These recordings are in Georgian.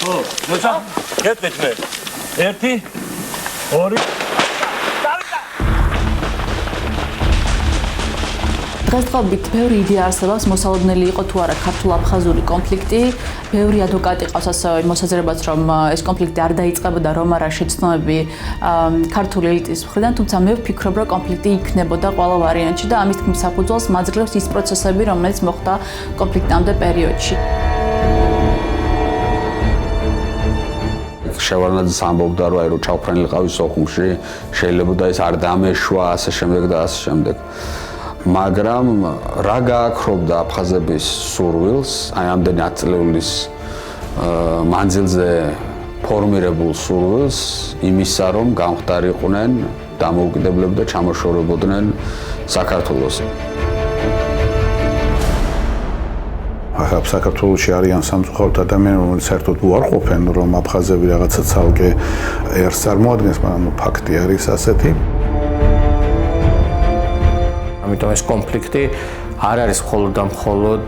მოცა გეტყვით მე 1 2 დღესდღეობით ბევრი იდეა არსებობს მოსალოდნელი იყო თუ არა ქართულ-აფხაზური კონფლიქტი. ბევრი ადვოკატი ყავს ასევე მოსაზრებაც, რომ ეს კონფლიქტი არ დაიწყებოდა, რომ არა შეცდომები ქართული ელიტის მხრიდან, თუმცა მე ვფიქრობ, რომ კონფლიქტი იქნებოდა ყველა ვარიანტში და ამის თქმის საფუძველს მაძლევს ის პროცესები, რომელიც მოხდა კონფლიქტამდე პერიოდში. შევარდნაძის ამბობდა, რომ ჩავფრენილი ყავის სოხუმში შეიძლება და ეს არ დამეშვა ასე შემდეგ და ასე შემდეგ. მაგრამ რა გააქრობდა აფხაზების სურვილს, აი ამდენი ათწლეულის მანძილზე ფორმირებულ სურვილს იმისა, რომ გამხდარიყვნენ, დამოუკიდებლები და ჩამოშორებოდნენ საქართველოს. ახლა საქართველოში არიან სამწუხაროდ ადამიანები, რომელიც საერთოდ უარყოფენ, რომ აფხაზები რაღაცა ცალკე ერთს წარმოადგენს, მაგრამ ფაქტი არის ასეთი. ამიტომ ეს კონფლიქტი არ არის მხოლოდ და მხოლოდ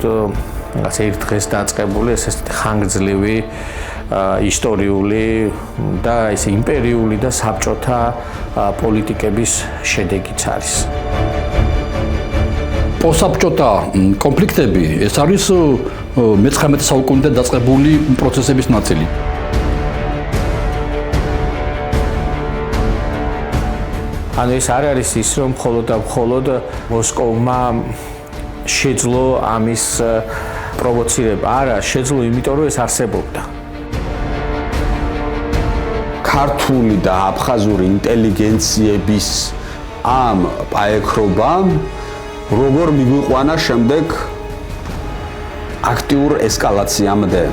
რაღაც ერთ დღეს დაწყებული, ეს ხანგრძლივი ისტორიული და ეს იმპერიული და საბჭოთა პოლიტიკების შედეგიც არის. პოსაბჭოთა კონფლიქტები ეს არის მე-19 საუკუნიდან დაწყებული პროცესების ნაწილი. ანუ ეს არ არის ის, რომ მხოლოდ და მხოლოდ მოსკოვმა შეძლო ამის პროვოცირება. არა, შეძლო იმიტომ, რომ ეს არსებობდა. ქართული და აფხაზური ინტელიგენციების ამ პაექრობამ როგორ მიგვიყვანა შემდეგ აქტიურ ესკალაციამდე.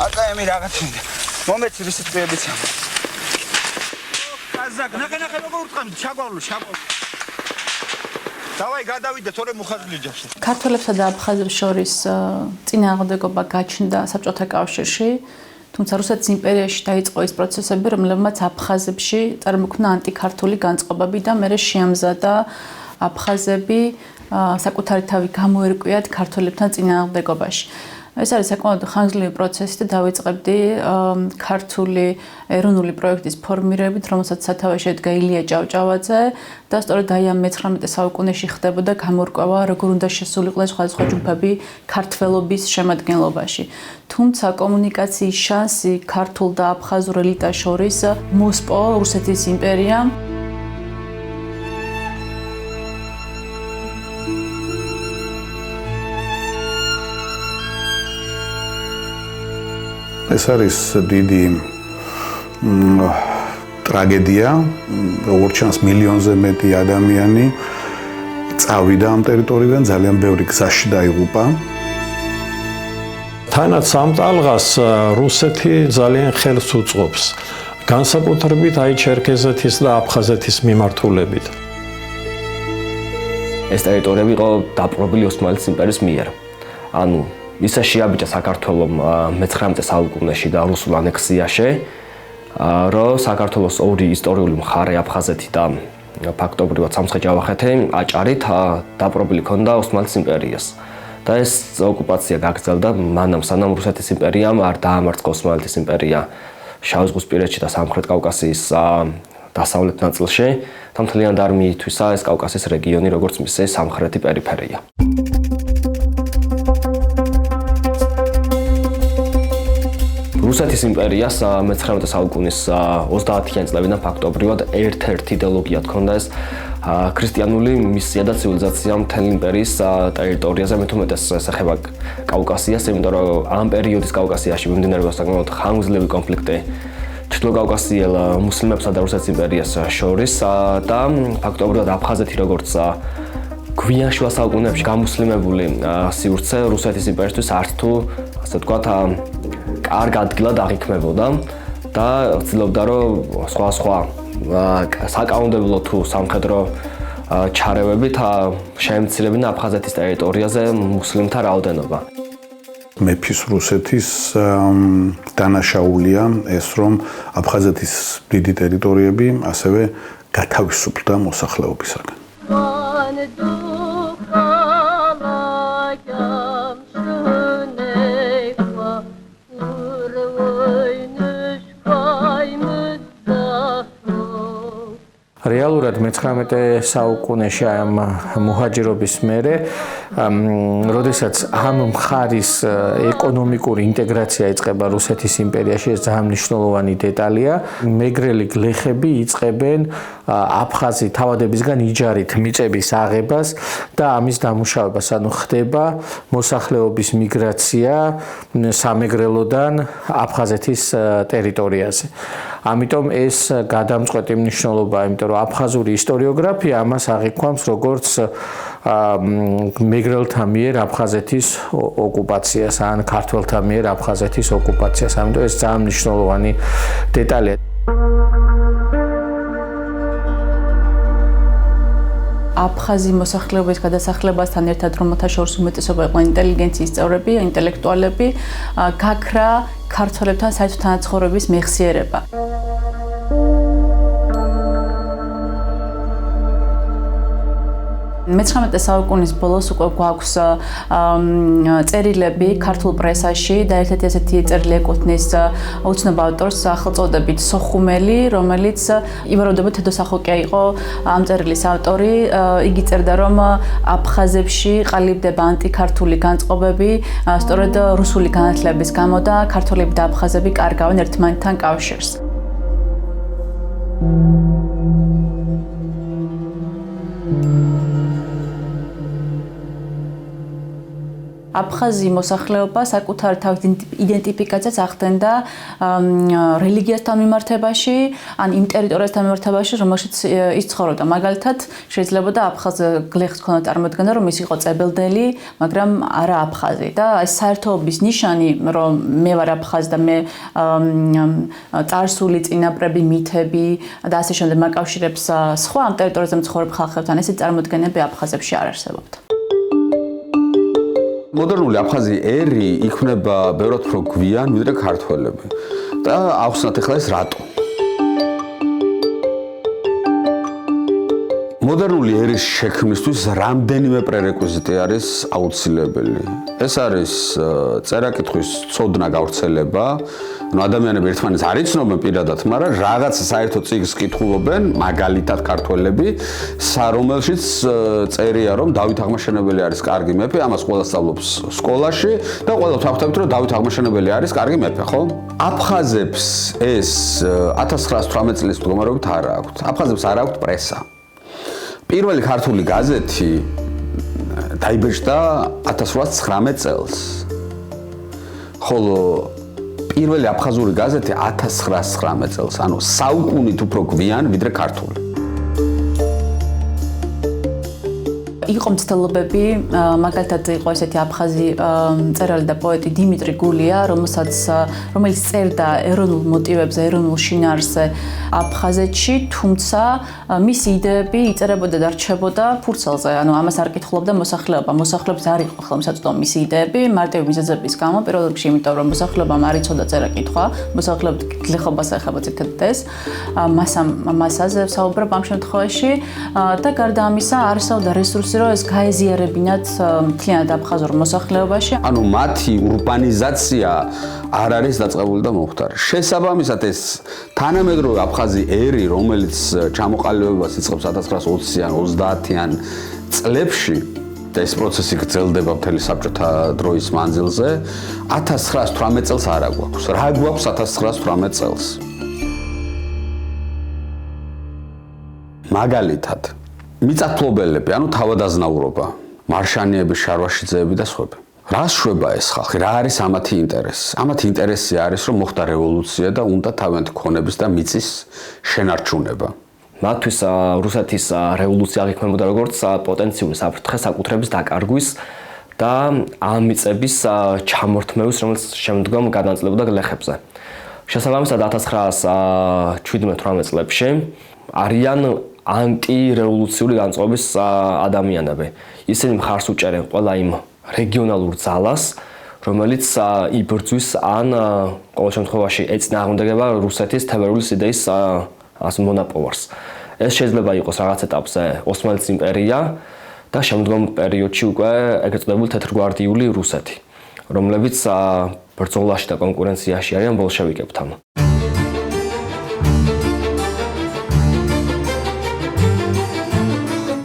აკაემი რაღაცა მომეცი რისიც პირებიც კაზაკ ნახე როგორ უთხრამი ჩაგვავლო დავაი გადავიდე თორე მუხაზლი ჯაშე ქართველებსა და აფხაზებს შორის წინააღმდეგობა გაჩნდა საბჭოთა კავშირში, თუმცა რუსეთის იმპერიაში დაიწყო ის პროცესები, რომლებმაც აფხაზებში წარმოქმნა ანტიქართული განწყობები და მერე შეამზადა აფხაზები საკუთარი თავი გამოერკვიათ ქართველებთან წინააღმდეგობაში. ეს არის საკმაოდ ხანგრძლივი პროცესი და დავიწყებდი ქართული ეროვნული პროექტის ფორმირებით, რომელსაც სათავეში ედგა ილია ჭავჭავაძე და სწორედ აი ამ მე-19 საუკუნეში ხდებოდა გამორკვევა, როგორ უნდა შესულიყვნენ სხვადასხვა ჯგუფები ქართველობის შემადგენლობაში. თუმცა კომუნიკაციის შანსი ქართულ და აფხაზურ ელიტას შორის მოსპო რუსეთის იმპერიამ. ეს არის დიდი ტრაგედია, როგორც ჩანს მილიონზე მეტი ადამიანი წავიდა ამ ტერიტორიიდან, ძალიან ბევრი გზაში დაიღუპა. თანაც ამ ტალღას რუსეთი ძალიან ხელს უწყობს, განსაკუთრებით აი ჩერქეზეთის და აფხაზეთის მიმართულებით. ეს ტერიტორიები იყო დაპყრობილი ოსმალეთის იმპერიის მიერ. ანუ ისა შეაბიჭა საქართველომ მე-19 საუკუნეში და რუსულ ანექსიაში, რომ საქართველოს ორი ისტორიული მხარე აფხაზეთი და ფაქტობრივად სამცხე-ჯავახეთი აჭარით დაპყრობილი ქონდა ოსმალეთის იმპერიას. და ეს ოკუპაცია გაგრძელდა მანამ სანამ რუსეთის იმპერიამ არ დაამარცხა ოსმალეთის იმპერია შავიზღვისპირეთში და სამხრეთ კავკასიის დასავლეთ ნაწილში და მთლიანად არ მიითვისა ეს კავკასიის რეგიონი როგორც მისი სამხრეთი პერიფერია. რუსეთის იმპერიას მე-19 საუკუნის 30-იან წლებიდან ფაქტობრივად ერთ-ერთი იდეოლოგია ჰქონდა ეს ქრისტიანული მისია და ცივილიზაცია მთელი იმპერიის ტერიტორიაზე, მე თუმეტეს ეს ეხება კავკასიას, იმიტომ რომ ამ პერიოდის კავკასიაში მიმდინარეობდა საკმაოდ ხანგრძლივი კონფლიქტი ჩრდილოკავკასიელ მუსლიმებსა და რუსეთის იმპერიას შორის და ფაქტობრივად აფხაზეთი როგორც გვიან შუა საუკუნეებში გამუსლიმებული სივრცე რუსეთის იმპერიისთვის არც თუ ასე ვთქვათ კარგ ადგილად აღიქმებოდა და ცდილობდა რომ სხვა საკანონმდებლო თუ სამხედრო ჩარევებით შეემცირებინა აფხაზეთის ტერიტორიაზე მუსლიმთა რაოდენობა. მეფის რუსეთის დანაშაულია ეს, რომ აფხაზეთის დიდი ტერიტორიები ასევე გათავისუფლდა მოსახლეობისაგან. ადვილად მე-19 საუკუნეში ამ მუჰაჯირობის მერე, როდესაც ამ მხარის ეკონომიკური ინტეგრაცია იწყება რუსეთის იმპერიაში, ეს ძალიან მნიშვნელოვანი დეტალია. მეგრელი გლეხები იწყებენ აფხაზი თავადებისგან იჯარით მიწების აღებას და ამის დამუშავებას, ანუ ხდება მოსახლეობის მიგრაცია სამეგრელოდან აფხაზეთის ტერიტორიაზე. ამიტომ ეს გადამწყვეტი მნიშვნელობა, იმიტომ რომ აფხაზური ისტორიოგრაფია ამას აღიქვამს როგორც მეგრელთა მიერ აფხაზეთის ოკუპაციას ან ქართველთა მიერ აფხაზეთის ოკუპაციას. ამიტომ ეს ძალიან მნიშვნელოვანი დეტალია. აფხაზი მოსახლეობის გადასახლებასთან ერთად, რომელთა შორის უმეტესობა იყო ინტელიგენციის წევრები, ინტელექტუალები, გაქრა ქართველებთან საერთო თანაცხოვრების მეხსიერება. მე-19 საუკუნის ბოლოს უკვე გვაქვს წერილები ქართულ პრესაში და ერთ-ერთი ასეთი წერილი ეკუთვნის უცნობ ავტორს სახელწოდებით სოხუმელი, რომელიც ივაროვდება თედოსახოკია იყო ამ წერილის ავტორი. იგი წერდა, რომ აფხაზებში ყალიბდება ანტიქართული განწყობები, სწორედ რუსული განათლების გამო და ქართველები და აფხაზები კარგავენ ერთმანეთთან კავშირს. აფხაზი მოსახლეობა საკუთარ თავის იდენტიფიკაციას ახდენდა რელიგიასთან მიმართებაში, ან იმ ტერიტორიასთან მიმართებაში, რომელშიც ის ცხოვრობდა. მაგალითად, შეიძლება და აფხაზ გლეხს ჰქონდა წარმოდგენა, რომ ის იყო წერბელდელი, მაგრამ არა აფხაზი და ეს საერთოობის ნიშანი, რომ მე ვარ აფხაზი და მე წარსული წინაპრები, მითები და ასე შემდეგ მაკავშირებს სხვა ამ ტერიტორიაზე მცხოვრებ ხალხებთან, ესე წარმოდგენები აფხაზებში არ არსებობდა. მოდერნული აფხაზი ერი იქნება ბევრად უფრო გვიან ვიდრე ქართველები. და ახსნათ ახლა ეს რატო? მოდერნული ერის შექმნისთვის რამდენიმე პრერეკვიზიტი არის აუცილებელი. ეს არის წერა-კითხვის ცოდნა, გავრცელება. ადამიანები ერთმანეთს არ იცნობენ პირადად, მაგრამ რაღაც საერთო წიგნს კითხულობენ, მაგალითად ქართველები, რომელშიც წერია, რომ დავით აღმაშენებელი არის კარგი მეფე, ამას ყველა სწავლობს სკოლაში და ყველა ვთქვათ, რომ დავით აღმაშენებელი არის კარგი მეფე, ხო? აფხაზებს ეს 1918 წლის მდგომარეობით არ აქვთ. აფხაზებს არ აქვთ პრესა. პირველი ქართული გაზეთი დაიბეჭდა 1819 წელს. ხოლო პირველი აფხაზური გაზეთი 1919 წელს, ანუ საუკუნით უფრო გვიან ვიდრე ქართული. იყო მცდელობები, მაგალითად იყო ესეთი აფხაზი მწერალი და პოეტი დიმიტრი გულია, რომელიც წერდა ეროვნულ მოტივებზე, ეროვნულ შინაარსზე აფხაზეთში, თუმცა მისი იდეები იწერებოდა და რჩებოდა ფურცელზე, ანუ ამას არ კითხულობდა მოსახლეობა. მოსახლეობის არ იყო ხელმისაწვდომი მისი იდეები, მარტივი მიზეზების გამო, პირველ რიგში იმიტომ, რომ მოსახლეობამ არ იცოდა წერა-კითხვა, მოსახლეობის გლეხობას ეხება ძირითადად ეს, მასაზე საუბრობ ამ შემთხვევაში და გარდა ამისა არსებობდა რესურსი, რომ ეს გაეზიარებინათ მთლიანად აფხაზურ მოსახლეობაში. ანუ მათი ურბანიზაცია არ არის დაწყებული და მომხდარი. შესაბამისად ეს თანამედროვე აფხაზი ერი, რომელიც ჩამოყალიბებას იწყებს 1920-იან, 30-იან წლებში და ეს პროცესი გრძელდება მთელი საბჭოთა დროის მანძილზე, 1918 წელს არ აგვაქვს. რა გვაქვს 1918 წელს? მაგალითად, მიწათმფლობელები, ანუ თავადაზნაურობა, მარშანიები, შარვაშიძეები და სხვები. რას შვება ეს ხალხი? რა არის ამათი ინტერესი? ამათი ინტერესი არის, რომ მოხდა რევოლუცია და უნდა თავიანთი ქონების და მიწის შენარჩუნება. მათთვის რუსეთის რევოლუცია აღიქმებოდა როგორც პოტენციური საფრთხე საკუთრების დაკარგვის და ამ მიწების ჩამორთმევის, რომელიც შემდგომ განაწილებოდა გლეხებზე. შესაბამისად 1917-18 წლებში არიან ანტირევოლუციური განწყობის ადამიანები. ისინი მხარს უჭერენ ყველა იმ რეგიონალურ ძალას, რომელიც იბრძვის ან ყოველ შემთხვევაში ეწინააღმდეგება რუსეთის თებერვლის იდეის მონაპოვარს. ეს შეიძლება იყოს რაღაც ეტაპზე ოსმალეთის იმპერია და შემდგომ პერიოდში უკვე ეგრეთ წოდებული თეთრგვარდიული რუსეთი, რომლებიც ბრძოლაში და კონკურენციაში არიან ბოლშევიკებთან.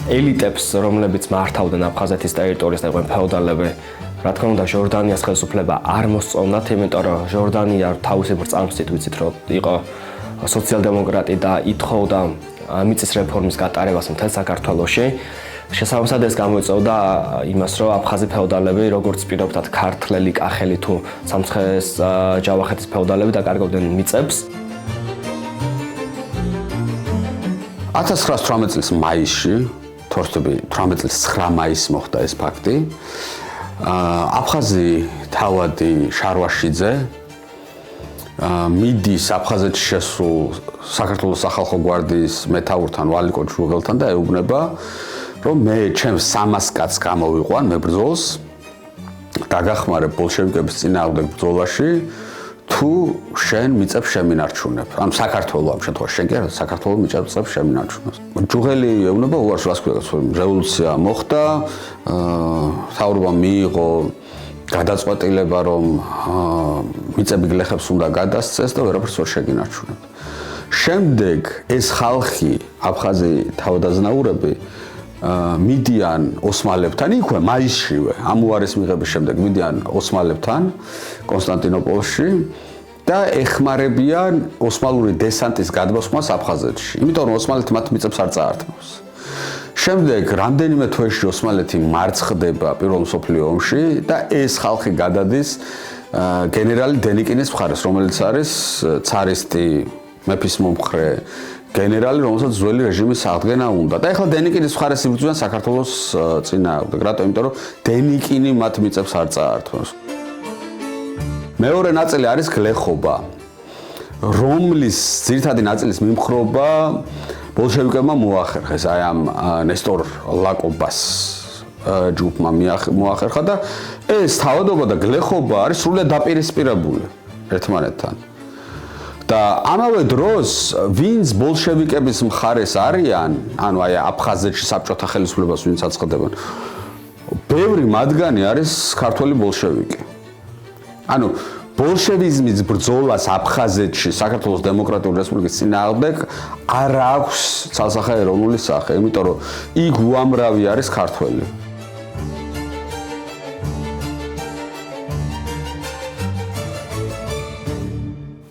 ელიტებს, რომლებიც მართავდნენ აფხაზეთის ტერიტორიას და იყვნენ ფეოდალები, რა თქმა უნდა, ჟორდანიას ხელისუფლება არ მოსწონათ, იმიტომ რომ ჟორდანია თავისი ბრწამსით ვიცით, რომ იყო სოციალ-დემოკრატი და ითხოვდა მიწის რეფორმის გატარებას მთელ საქართველოში. შესაბამისად ეს გამოიწვევდა იმას, რომ აფხაზი ფეოდალები, როგორც პირობდათ ქართლელი, კახელი თუ სამცხეს ჯავახეთის ფეოდალები დაკარგავდნენ მიწებს. 1918 წლის მაისში, თორსტები 18 წლის 9 მაისს მოხდა ეს ფაქტი. აფხაზი თავადი შარვაშიძე მიდის აფხაზეთში შესულ საქართველოს სახალხო გვარდიის მეთაურთან ვალიკო ჯუღელთან და ეუბნება, რომ მე ჩემს 300 კაცს გამოვიყვან მებრძოლს, დაგახმარებ ბოლშევიკების წინააღმდეგ ბრძოლაში, თუ შენ მიწებს შემინარჩუნებ. ამ საქართველოს ამ შემთხვევაში შენ კი არა, საქართველოს მიწებს შემინარჩუნებს. ჯუღელი ეუბნება უარს რას ქვია, რევოლუცია მოხდა, მთავრობა მიიღო გადაწყვეტილება, რომ მიწები გლეხებს უნდა გადასცეს და ვერაფერს ვერ შეგინარჩუნებთ. შემდეგ ეს ხალხი, აფხაზი თავდაზნაურები მიდიან ოსმალებთან, იქვე მაისშივე, ამ უარის მიღების შემდეგ მიდიან ოსმალებთან კონსტანტინოპოლში და ეხმარებიან ოსმალური დესანტის გადმოსვლას აფხაზეთში. იმიტომ რომ ოსმალეთი მათ მიწებს არ წაართმევს. შემდეგ რამდენიმე თვეში ოსმალეთი მარცხდება პირველ მსოფლიო ომში და ეს ხალხი გადადის გენერალი დენიკინის მხარეს, რომელიც არის ცარისტი მეფის მომხრე გენერალი, რომელსაც ძველი რეჟიმის აღდგენა უნდა. და ეხლა დენიკინის მხარეს იბრძვიან საქართველოს წინააღმდეგ. რატომ? იმიტომ რომ დენიკინი მათ მიწებს არ წაართმევს. მეორე ნაწილი არის გლეხობა, რომლის ძირითადი ნაწილის მიმხრობა ბოლშევიკებმა მოახერხეს, აი ამ ნესტორ ლაკობას ჯგუფმა მოახერხა და ეს თავადობა და გლეხობა არის სრულიად დაპირისპირებული ერთმანეთთან. და ამავე დროს ვინც ბოლშევიკების მხარეს არიან, ანუ აი აფხაზეთში საბჭოთა ხელისუფლებას ვინც აცხადებენ, ბევრი მათგანი არის ქართველი ბოლშევიკი. ანუ ბოლშევიზმის ბრძოლას აფხაზეთში საქართველოს დემოკრატიული რესპუბლიკის წინააღმდეგ არ აქვს ცალსახე ეროვნული სახე, იმიტომ რომ იქ უამრავი არის ქართველი.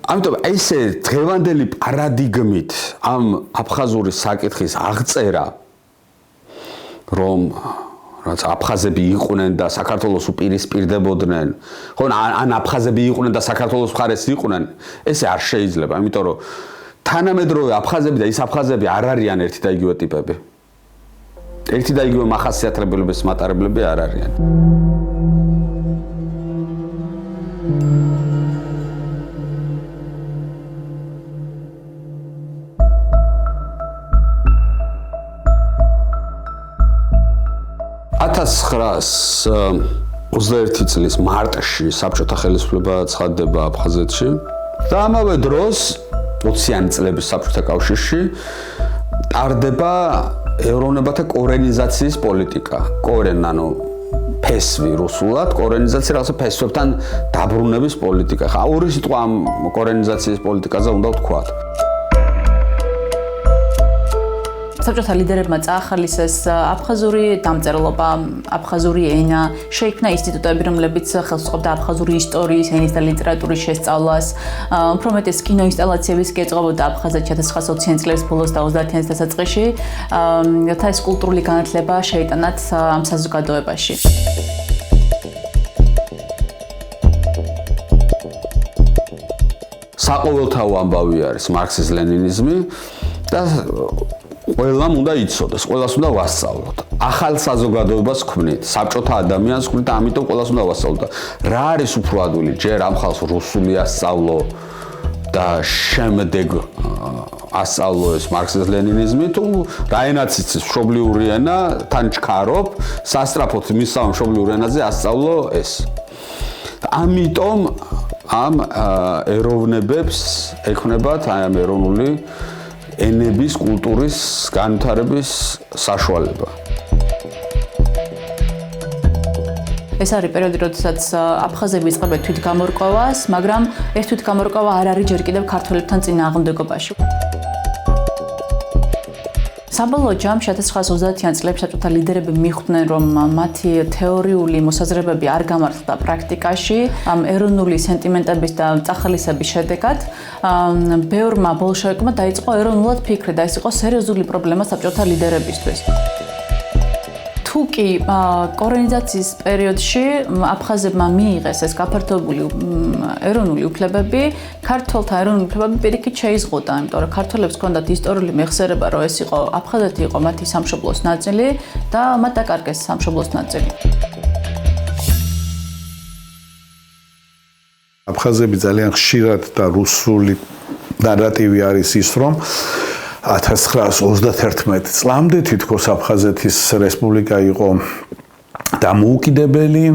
ამიტომ ესე დღევანდელი პარადიგმით ამ აფხაზური საკითხის აღწერა, რომ რაც აფხაზები იყვნენ და საქართველოს უპირისპირდებოდნენ, ხო, ან აფხაზები იყვნენ და საქართველოს მხარეს იყვნენ, ესე არ შეიძლება, იმიტომ რომ თანამედროვე აფხაზები და ის აფხაზები არ არიან ერთი და იგივე ტიპები. ერთი და იგივე მახასიათებლების მატარებლები არ არიან. $1921 წლის მარტში საბჭოთა ხელისუფლება ცხადდება აფხაზეთში და ამავე დროს 20-იანი წლების საბჭოთა კავშირში ტარდება ეროვნებათა კორენიზაციის პოლიტიკა. კორენ, ანუ ფესვი რუსულად, კორენიზაცია რაღაცა ფესვებთან დაბრუნების პოლიტიკა. ხა ორი სიტყვა ამ კორენიზაციის პოლიტიკაზე უნდა ვთქვათ. საბჭოთა ლიდერებმა წაახალისეს აფხაზური დამწერლობა, აფხაზური ენა, შეიქმნა ინსტიტუტები, რომლებიც ხელს უწყობდა აფხაზური ისტორიის, ენის და ლიტერატურის შესწავლას. უფრო მეტის კინოინსტალაციების კი ეწყობოდა აფხაზეთში 1920-იან წლების ბოლოს და 30-იან დასაწყისში, რათა ეს კულტურული განათლება შეიტანათ ამ საზოგადოებაში. საყოველთაო ამბავი არის მარქსიზმ-ლენინიზმი და ყველამ უნდა იცოდეს, ყველას უნდა ვასწავლოთ. ახალ საზოგადოებას ქმნით, საბჭოთა ადამიანს ქმნით და ამიტომ ყველას უნდა ვასწავლოთ. რა არის უფრო ადვილი? ჯერ ამ ხალხს რუსული ასწავლო და შემდეგ ასწავლო ეს მარქსიზმ-ლენინიზმი, თუ რა ენაც იცის მშობლიური ენა, თან ჩქარობ, სასწრაფოდ მისავა მშობლიურ ენაზე ასწავლო ეს. ამიტომ ამ ეროვნებებს ექნებათ აი ამ ეროვნული ენების, კულტურის განვითარების საშუალება. ეს არის პერიოდი, როდესაც აფხაზები იწყებენ თვითგამორკვევას, მაგრამ ეს თვითგამორკვევა არ არის ჯერ კიდევ ქართველებთან წინააღმდეგობაში. საბოლოო ჯამში 1930-იან წლებში საბჭოთა ლიდერები მიხვდნენ, რომ მათი თეორიული მოსაზრებები არ გამართლდა პრაქტიკაში, ამ ეროვნული სენტიმენტების და წახალისების შედეგად ბევრმა ბოლშევიკმა დაიწყო ეროვნულად ფიქრი და ეს იყო სერიოზული პრობლემა საბჭოთა ლიდერებისთვის. თუკი კორონიზაციის პერიოდში აფხაზებმა მიიღეს ეს გაფართოებული ეროვნული უფლებები, ქართველთა ეროვნული უფლებები პირიქით შეიზღუდა, იმიტომ რომ ქართველებს ჰქონდათ ისტორიული მეხსიერება, რომ ეს იყო აფხაზეთი იყო მათი სამშობლოს ნაწილი და მათ დაკარგეს სამშობლოს ნაწილი. აფხაზები ძალიან ხშირად და რუსული ნარატივი არის ის, რომ 1931 წლამდე თითქოს აფხაზეთის რესპუბლიკა იყო დამოუკიდებელი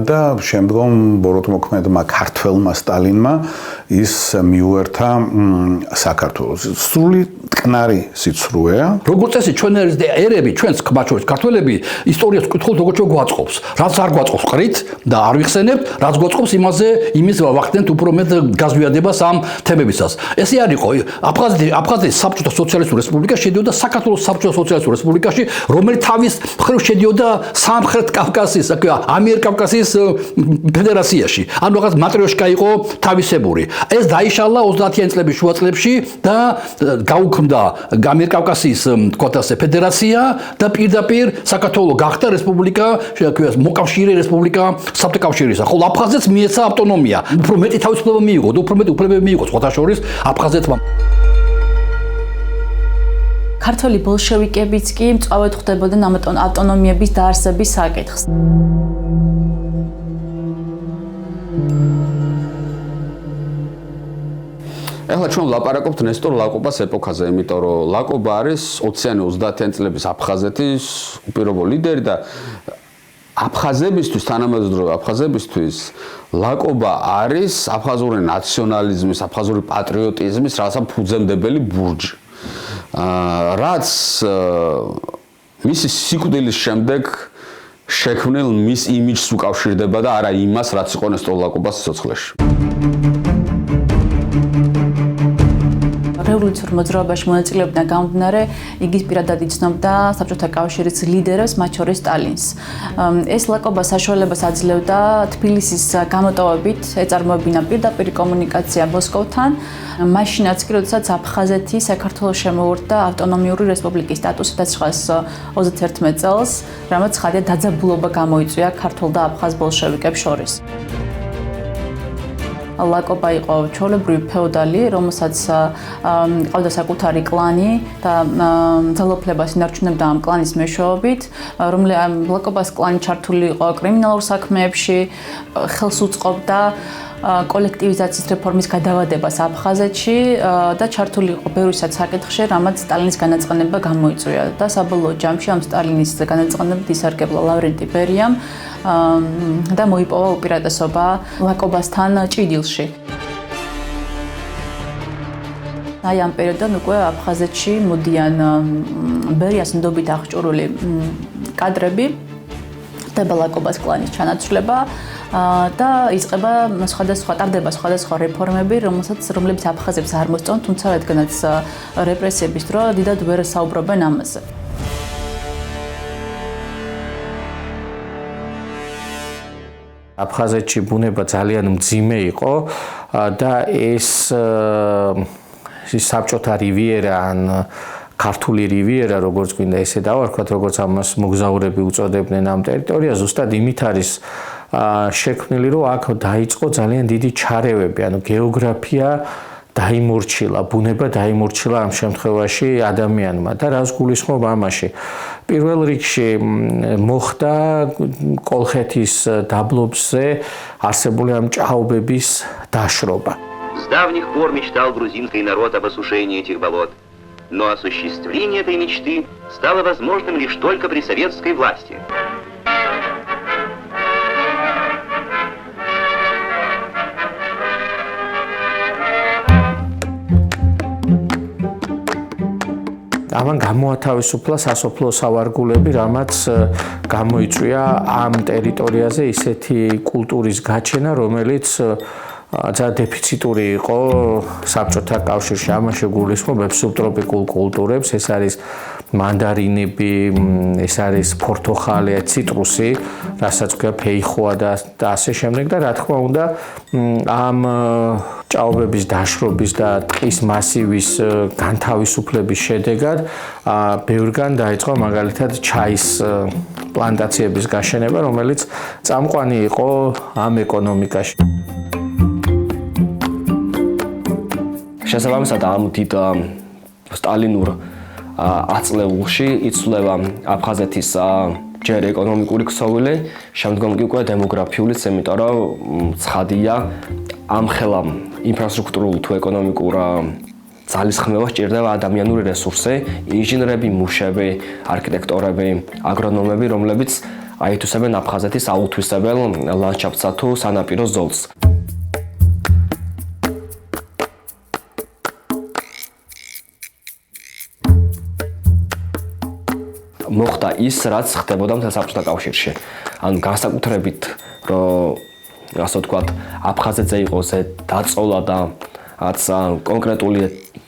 და შემდგომ ბოროტმოქმედმა ქართველმა სტალინმა ის მიუერთა საქართველოს. სრული ტკნარი სიცრუეა. როგორც წესი ჩვენ ერები, ჩვენს ხმაჩვენს ქართველები ისტორიას ვკითხულობთ როგორც გვაწყობს. რაც არ გვაწყობს ყრით და არ ვიხსენებთ, რაც გვაწყობს იმის ვახდენთ უფრო მეტ გაზვიადებას ამ თემებისას. ესე არ იყო აფხაზეთის საბჭოთა სოციალისტური რესპუბლიკა შედიოდა საქართველოს საბჭოთა სოციალისტურ რესპუბლიკაში, რომელიც თავის მხრივ შედიოდა სამხრეთ კავკასიის, ამიერკავკასიის ფედერაციაში. ანუ რაღაც მატრიოშკა იყო თავისებური. ეს დაიშალა 30-იან წლების შუა წლებში და გაუქმდა ამიერკავკასიის თქვათ ასე ფედერაცია და პირდაპირ საქართველოს გახდა რესპუბლიკა, მოკავშირე რესპუბლიკა საბჭოთა კავშირისა. ხოლო აფხაზეთს მიეცა ავტონომია. უფრო მეტი თავისუფლება მიიღო და უფრო მეტი უფლებები მიიღო სხვათა შორის აფხაზეთმა. ქართველი ბოლშევიკებიც კი მწვავედ ხვდებოდნენ ამ ავტონომიების დაარსების საკითხს. ეხლა ჩვენ ვლაპარაკობთ ნესტორ ლაკობას ეპოქაზე, იმიტომ რომ ლაკობა არის 20-იანი 30-იანი წლების აფხაზეთის უპირობო ლიდერი და აფხაზებისთვის, თანამედროვე აფხაზებისთვის ლაკობა არის აფხაზური ნაციონალიზმის, აფხაზური პატრიოტიზმის რაღაცა ფუძემდებელი ბურჯი. რაც მისი სიკვდილის შემდეგ შექმნილ მის იმიჯს უკავშირდება და არა იმას, რაც იყო ნესტორ ლაკობას სიცოცხლეში. რევოლუციურ მოძრაობაში მონაწილეობიდან გამომდინარე, იგი პირადად იცნობდა საბჭოთა კავშირის ლიდერებს, მათ შორის სტალინს. ეს ლაკობა საშუალებას აძლევდა თბილისის გამოტოვებით ეწარმოებინა პირდაპირ კომუნიკაცია მოსკოვთან. მაშინაც კი, როდესაც აფხაზეთი საქართველოს შემოუერთდა ავტონომიური რესპუბლიკის სტატუსით 1931 წელს, რამაც ხადია დაძაბულობა გამოიწვია ქართულ და აფხაზ ბოლშევიკებს შორის. ლაკობა იყო ჩვეულებრივი ფეოდალი, რომელსაც ყავდა საკუთარი კლანი და ძალაუფლებას ინარჩუნებდა ამ კლანის მეშვეობით, ლაკობას კლანი ჩართული იყო კრიმინალურ საქმეებში, ხელს უწყობდა კოლექტივიზაციის რეფორმის გადავადებას აფხაზეთში და ჩართული იყო ბევრი საკითხში, რამაც სტალინის განაწყენება გამოიწვია და საბოლოო ჯამში ამ სტალინის განაწყენებით ისარგებლა ლავრენტი ბერიამ და მოიპოვა უპირატესობა ლაკობასთან ჭიდილში. აი ამ პერიოდიდან უკვე აფხაზეთში მოდიან ბერიას ნდობით აღჭურვილი კადრები, ხდება ლაკობას კლანის ჩანაცვლება და იწყება ტარდება სხვადასხვა რეფორმები, რომლებიც აფხაზებს არ მოსწონთ, თუმცა რადგანაც რეპრესიების დრო დიდად ვერ საუბრობენ ამაზე. აფხაზეთში ბუნება ძალიან მძიმე იყო და ეს საბჭოთა რივიერა ან ქართული რივიერა, როგორც გვინდა ესე დავარქვათ, როგორც ამას მოგზაურები უწოდებდნენ ამ ტერიტორიას, ზუსტად იმით არის შექმნილი, რომ აქ დაიწყო ძალიან დიდი ჩარევები, ანუ გეოგრაფია დაიმორჩილა, ბუნება დაიმორჩილა ამ შემთხვევაში ადამიანმა და რას გულისხმობ ამაში. პირველ რიგში მოხდა კოლხეთის დაბლობზე არსებული ამ ჭაობების დაშრობა. С давних пор мечтал грузинский народ об осушении этих болот, но осуществление этой мечты стало возможным лишь только при советской власти. ამან გამოათავისუფლა სასოფლო სავარგულები, რამაც გამოიწვია ამ ტერიტორიაზე ისეთი კულტურის გაჩენა, რომელიც ძალიან დეფიციტური იყო საბჭოთა კავშირში. ამაში გულისხმობ სუბტროპიკულ კულტურებს, ეს არის მანდარინები, ეს არის ფორტოხალი, ციტრუსი, რასაც ქვია ფეიხოა და ასე შემდეგ და რა თქმა უნდა ამ ჭაობების დაშრობის და ტყის მასივის განთავისუფლების შედეგად ბევრგან დაიწყო მაგალითად ჩაის პლანტაციების გაშენება, რომელიც წამყვანი იყო ამ ეკონომიკაში. შესაბამისად ამ დიდ სტალინურ აწლეულში იცვლება აფხაზეთის ჯერ ეკონომიკური ქსოვილი, შემდგომ კი უკვე დემოგრაფიულიც, იმიტომ რომ ცხადია ამ ხელა ინფრასტრუქტურულ თუ ეკონომიკურ ძალისხმევას სჭირდება ადამიანური რესურსი, ინჟინრები, მუშები, არქიტექტორები, აგრონომები, რომლებიც აითვისებენ აფხაზეთის აუთვისებელ ლანდშაფტსა თუ სანაპირო ზოლს. მოხდა ის, რაც ხდებოდა მთელ საბჭოთა კავშირში. ანუ განსაკუთრებით, რომ ასე ვთქვათ, აფხაზეთზე იყო დაწოლა და რაც კონკრეტული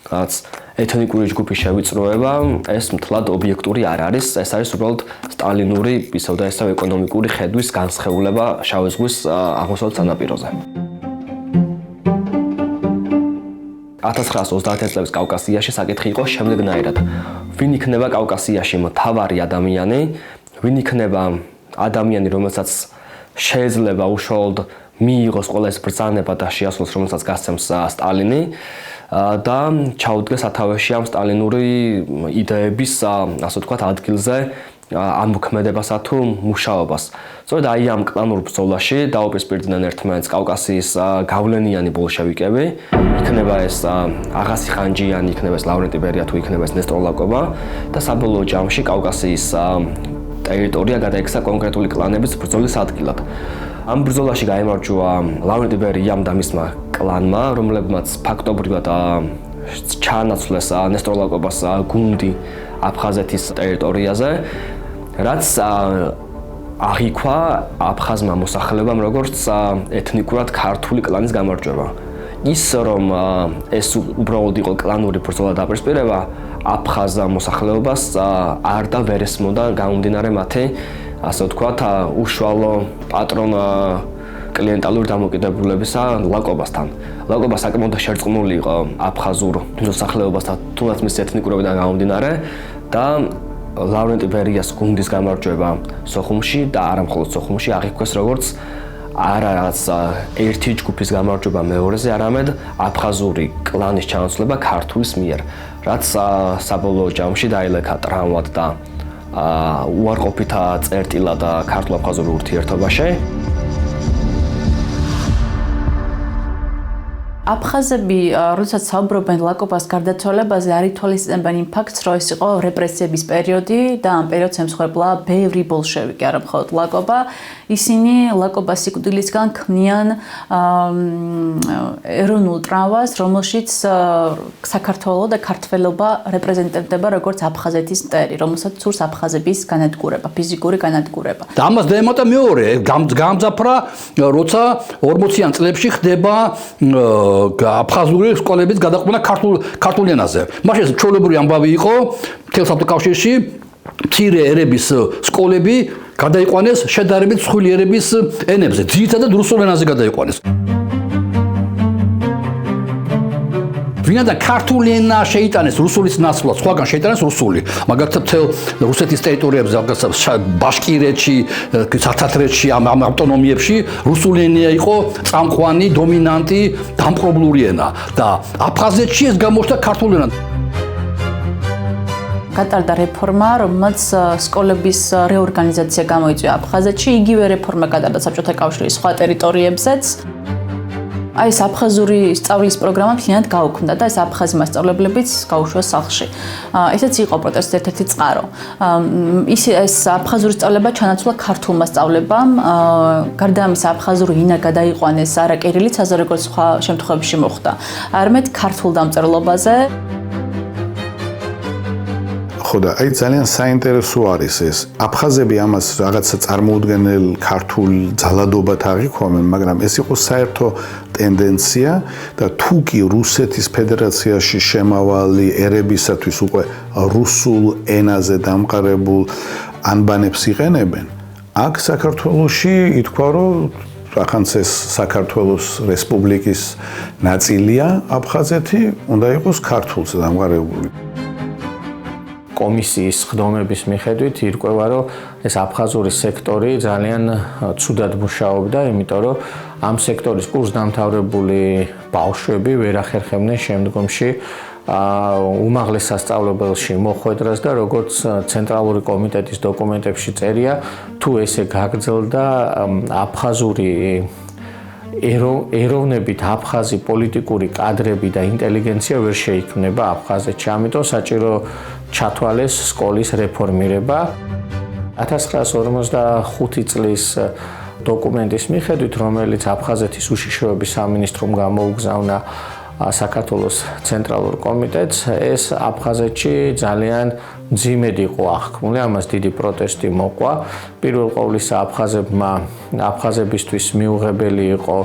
რაც ეთნიკური ჯგუფის შევიწროება, ეს მთლად ობიექტური არ არის, ეს არის უბრალოდ სტალინური ისევ და ისევ ეკონომიკური ხედვის განსხეულება შავი ზღვის აღმოსავლეთ სანაპიროზე. 1930 წლების კავკასიაში საკითხი იყო შემდეგნაირად. ვინ იქნება კავკასიაში მთავარი ადამიანი, ვინ იქნება ადამიანი, რომელსაც შეიძლება უშუალოდ მიიღოს ყველა ეს ბრძანება და შეასრულოს, რომელსაც გასცემს სტალინი და ჩაუდგეს სათავეში ამ სტალინური იდეების, ასე ვთქვათ, ადგილზე ამოქმედებასა თუ მუშაობას. სწორედ აი ამ კლანურ ბრძოლაში დაუპირისპირდნენ ერთმანეთს კავკასიის გავლენიანი ბოლშევიკები, იქნება ეს აღასი ხანჯიანი, იქნება ეს ლავრენტი ბერია თუ იქნება ეს ნესტორ ლაკობა და საბოლოო ჯამში კავკასიის ტერიტორია გადაიქცა კონკრეტული კლანების ბრძოლის ადგილად. ამ ბრძოლაში გაიმარჯვა ლავრენტი ბერიამ და მისმა კლანმა, რომლებმაც ფაქტობრივად ჩაანაცვლეს ნესტორ ლაკობას გუნდი აფხაზეთის ტერიტორიაზე, რაც აღიქვა აფხაზმა მოსახლეობამ როგორც ეთნიკურად ქართული კლანის გამარჯვება. ის რომ ეს უბრალოდ იყო კლანური ბრძოლა დაპირისპირება, აფხაზ მოსახლეობას არ და ვერ ესმოდა გამომდინარე მათი, ასე ვთქვათ, უშუალო პატრონ კლიენტალური დამოკიდებულებისა ლაკობასთან. ლაკობა საკმაოდ შერწყმული იყო აფხაზურ მოსახლეობასთან, თუნდაც მის ეთნიკურობიდან გამომდინარე და ლავრენტი ბერიას გუნდის გამარჯვება სოხუმში და არა მხოლოდ სოხუმში აღიქვეს როგორც არა რაღაც ერთი ჯგუფის გამარჯვება მეორეზე, არამედ აფხაზური კლანის ჩანაცვლება ქართულის მიერ, რაც საბოლოო ჯამში დაილექა ტრავმად და უარყოფით წერტილად ქართულ-აფხაზურ ურთიერთობაში. აფხაზები, როდესაც საუბრობენ ლაკობას გარდაცვალებაზე, არ ითვალისწინებენ იმ ფაქტს, რომ ეს იყო რეპრესიების პერიოდი და ამ პერიოდს ემსხვერპლა ბევრი ბოლშევიკი, არა მხოლოდ ლაკობა. ისინი ლაკობას სიკვდილისგან ქმნიან ეროვნულ ტრავმას, რომელშიც საქართველო და ქართველობა რეპრეზენტირდება როგორც აფხაზეთის მტერი, რომელსაც სურს აფხაზების განადგურება, ფიზიკური განადგურება. და ამას დაემატა მეორე, გამძაფრა, როცა 40-იან წლებში ხდება აფხაზური სკოლების გადაყვანა ქართულ ენაზე. მაშინ ჩვეულებრივი ამბავი იყო მთელ საბჭოთა კავშირში მცირე ერების სკოლები გადაიყვანეს შედარებით მსხვილი ერების ენებზე, ძირითადად რუსულ ენაზე გადაიყვანეს. ვინაიდან ქართული ენა შეიტანეს რუსულის ნაცვლად, სხვაგან შეიტანეს რუსული. მაგალითად, მთელ რუსეთის ტერიტორიებზე, ბაშკირეთში, სათათრეთში, ამ ავტონომიებში რუსული ენა იყო წამყვანი, დომინანტი, დამპყრობლური ენა და აფხაზეთში ეს გამოჩნდა ქართული ენა. გატარდა რეფორმა, რომელმაც სკოლების რეორგანიზაცია გამოიწვია აფხაზეთში, იგივე რეფორმა გატარდა საბჭოთა კავშირის სხვა ტერიტორიებზეც. აი ეს აფხაზური სწავლის პროგრამა მთლიანად გაუქმდა და ეს აფხაზი მასწავლებლებიც გაუშვა სახლში. ესეც იყო პროტესტის ერთ-ერთი წყარო. ეს აფხაზური სწავლება ჩანაცვლა ქართულ მასწავლებამ, გარდა ამისა აფხაზური ენა გადაიყვანეს არა კირილიცაზე, როგორც სხვა შემთხვევებში მოხდა, არამედ ქართულ დამწერლობაზე. ხო და აი ძალიან საინტერესო არის ეს. აფხაზები ამას რაღაცა წარმოუდგენელ ქართულ ძალადობად აღიქვამენ, მაგრამ ეს იყო საერთო ტენდენცია და თუ კი რუსეთის ფედერაციაში შემავალი ერებისათვის უკვე რუსულ ენაზე დამყარებულ ანბანებს იყენებენ, აქ საქართველოში ითქვა, რომ ახანც ეს საქართველოს რესპუბლიკის ნაწილია აფხაზეთი, უნდა იყოს ქართულზე დამყარებული. კომისიის ხდომების მიხედვით ირკვევა, რომ ეს აფხაზური სექტორი ძალიან ცუდად მუშაობდა, იმიტომ რომ ამ სექტორის კურსდამთავრებული ბავშვები ვერ ახერხებდნენ შემდგომში უმაღლეს სასწავლებელში მოხვედრას და როგორც ცენტრალური კომიტეტის დოკუმენტებში წერია, თუ ესე გაგრძელდა აფხაზური ეროვნებით აფხაზი პოლიტიკური კადრები და ინტელიგენცია ვერ შეიქმნება აფხაზეთში. ამიტომ საჭირო ჩათვალეს სკოლის რეფორმირება. 1945 წლის დოკუმენტის მიხედვით, რომელიც აფხაზეთის უშიშროების სამინისტრომ გამოუგზავნა საქართველოს ცენტრალურ კომიტეტს, ეს აფხაზეთში ძალიან მძიმედ იყო აღქმული, ამას დიდი პროტესტი მოყვა. პირველ ყოვლისა აფხაზებისთვის მიუღებელი იყო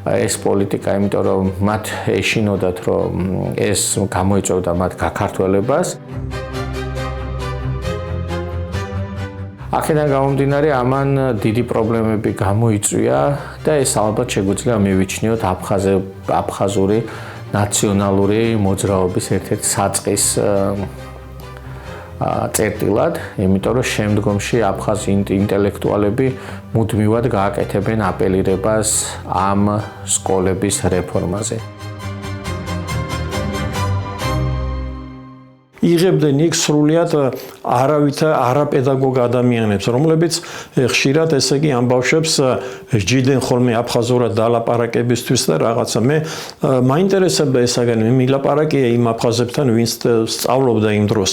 ეს პოლიტიკა, იმიტომ რომ მათ ეშინოდათ, რომ ეს გამოიწვევდა მათ გაქართველებას. აქედან გამომდინარე, ამან დიდი პრობლემები გამოიწვია და ეს ალბათ შეგვიძლია მივიჩნიოთ აფხაზური ნაციონალური მოძრაობის ერთ-ერთ საწყის წერტილად, იმიტომ რომ შემდგომში აფხაზი ინტელექტუალები მუდმივად გააკეთებენ აპელირებას ამ სკოლების რეფორმაზე. იღებდნენ იქ სრულიად არაპედაგოგ ადამიანებს, რომლებიც ხშირად ესე იგი ამ ბავშვებს ჯიდნენ ხოლმე აფხაზურად დალაპარაკებისთვის და რაღაცა. მე მაინტერესებდა ესაგანი, მე მილაპარაკია იმ აფხაზებთან, ვინც სწავლობდა იმ დროს.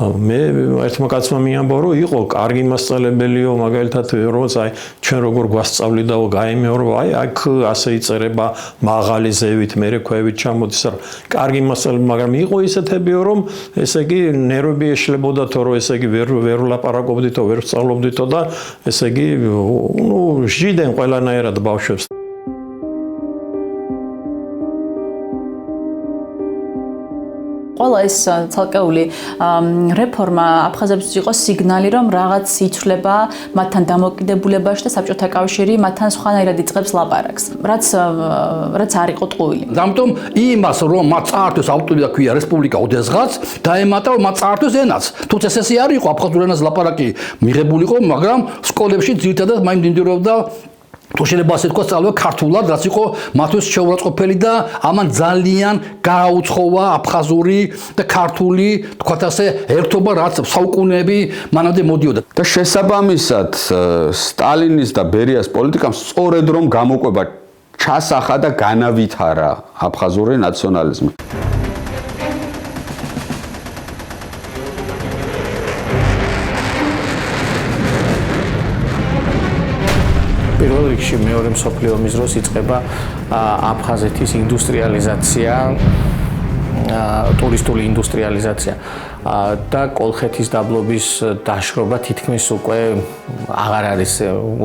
მე ერთმა კაცმა მიამბო, რომ იყო კარგი მასწავლებელიო, მაგალითად, როგორც აი ჩვენ როგორ გვასწავლიდაო, გაიმეორო, აი აქ ასე იწერება მაღალი ზევით, მერე ქვევით ჩამოდის, კარგი მასწავლებელი, მაგრამ იყო ისეთებიო, რომ ესე იგი ნერვები ეშლებოდათო, რომ ესე იგი ვერ ლაპარაკობდითო, ვერ სწავლობდითო და ესე იგი ჟიდნენ ყველანაირად ბავშვებს. ყველა ეს ცალკეული რეფორმა აფხაზებისთვის იყო სიგნალი, რომ რაღაც იცვლება მათთან დამოკიდებულებაში და საბჭოთა კავშირი მათთან სხვანაირად იწყებს ლაპარაკს, რაც არ იყო ტყუილი. ამიტომ იმას, რომ მათ წაართვეს ავტონომია ქვია რესპუბლიკა ოდესღაც, დაემატა მათ წაართვეს ენაც. თუმცა ესე არ იყო აფხაზურ ენაზე ლაპარაკი მიღებული იყო, მაგრამ სკოლებში ძირითადად მაინც მინდირობდა თუ შეიძლება ასე თქვა, სწავლება ქართულად, რაც იყო მათთვის შეურაცხყოფელი და ამან ძალიან გააუცხოვა აფხაზური და ქართული, თქვათ ასე, ერთობა, რაც საუკუნეები მანამდე მოდიოდა. და შესაბამისად, სტალინის და ბერიას პოლიტიკამ სწორედ რომ გამოკვება ჩასახა და განავითარა აფხაზური ნაციონალიზმი. პირველ რიგში მეორე მსოფლიო ომის დროს იწყება აფხაზეთის ინდუსტრიალიზაცია, ტურისტული ინდუსტრიალიზაცია და კოლხეთის დაბლობის დაშრობა თითქმის უკვე აღარ არის,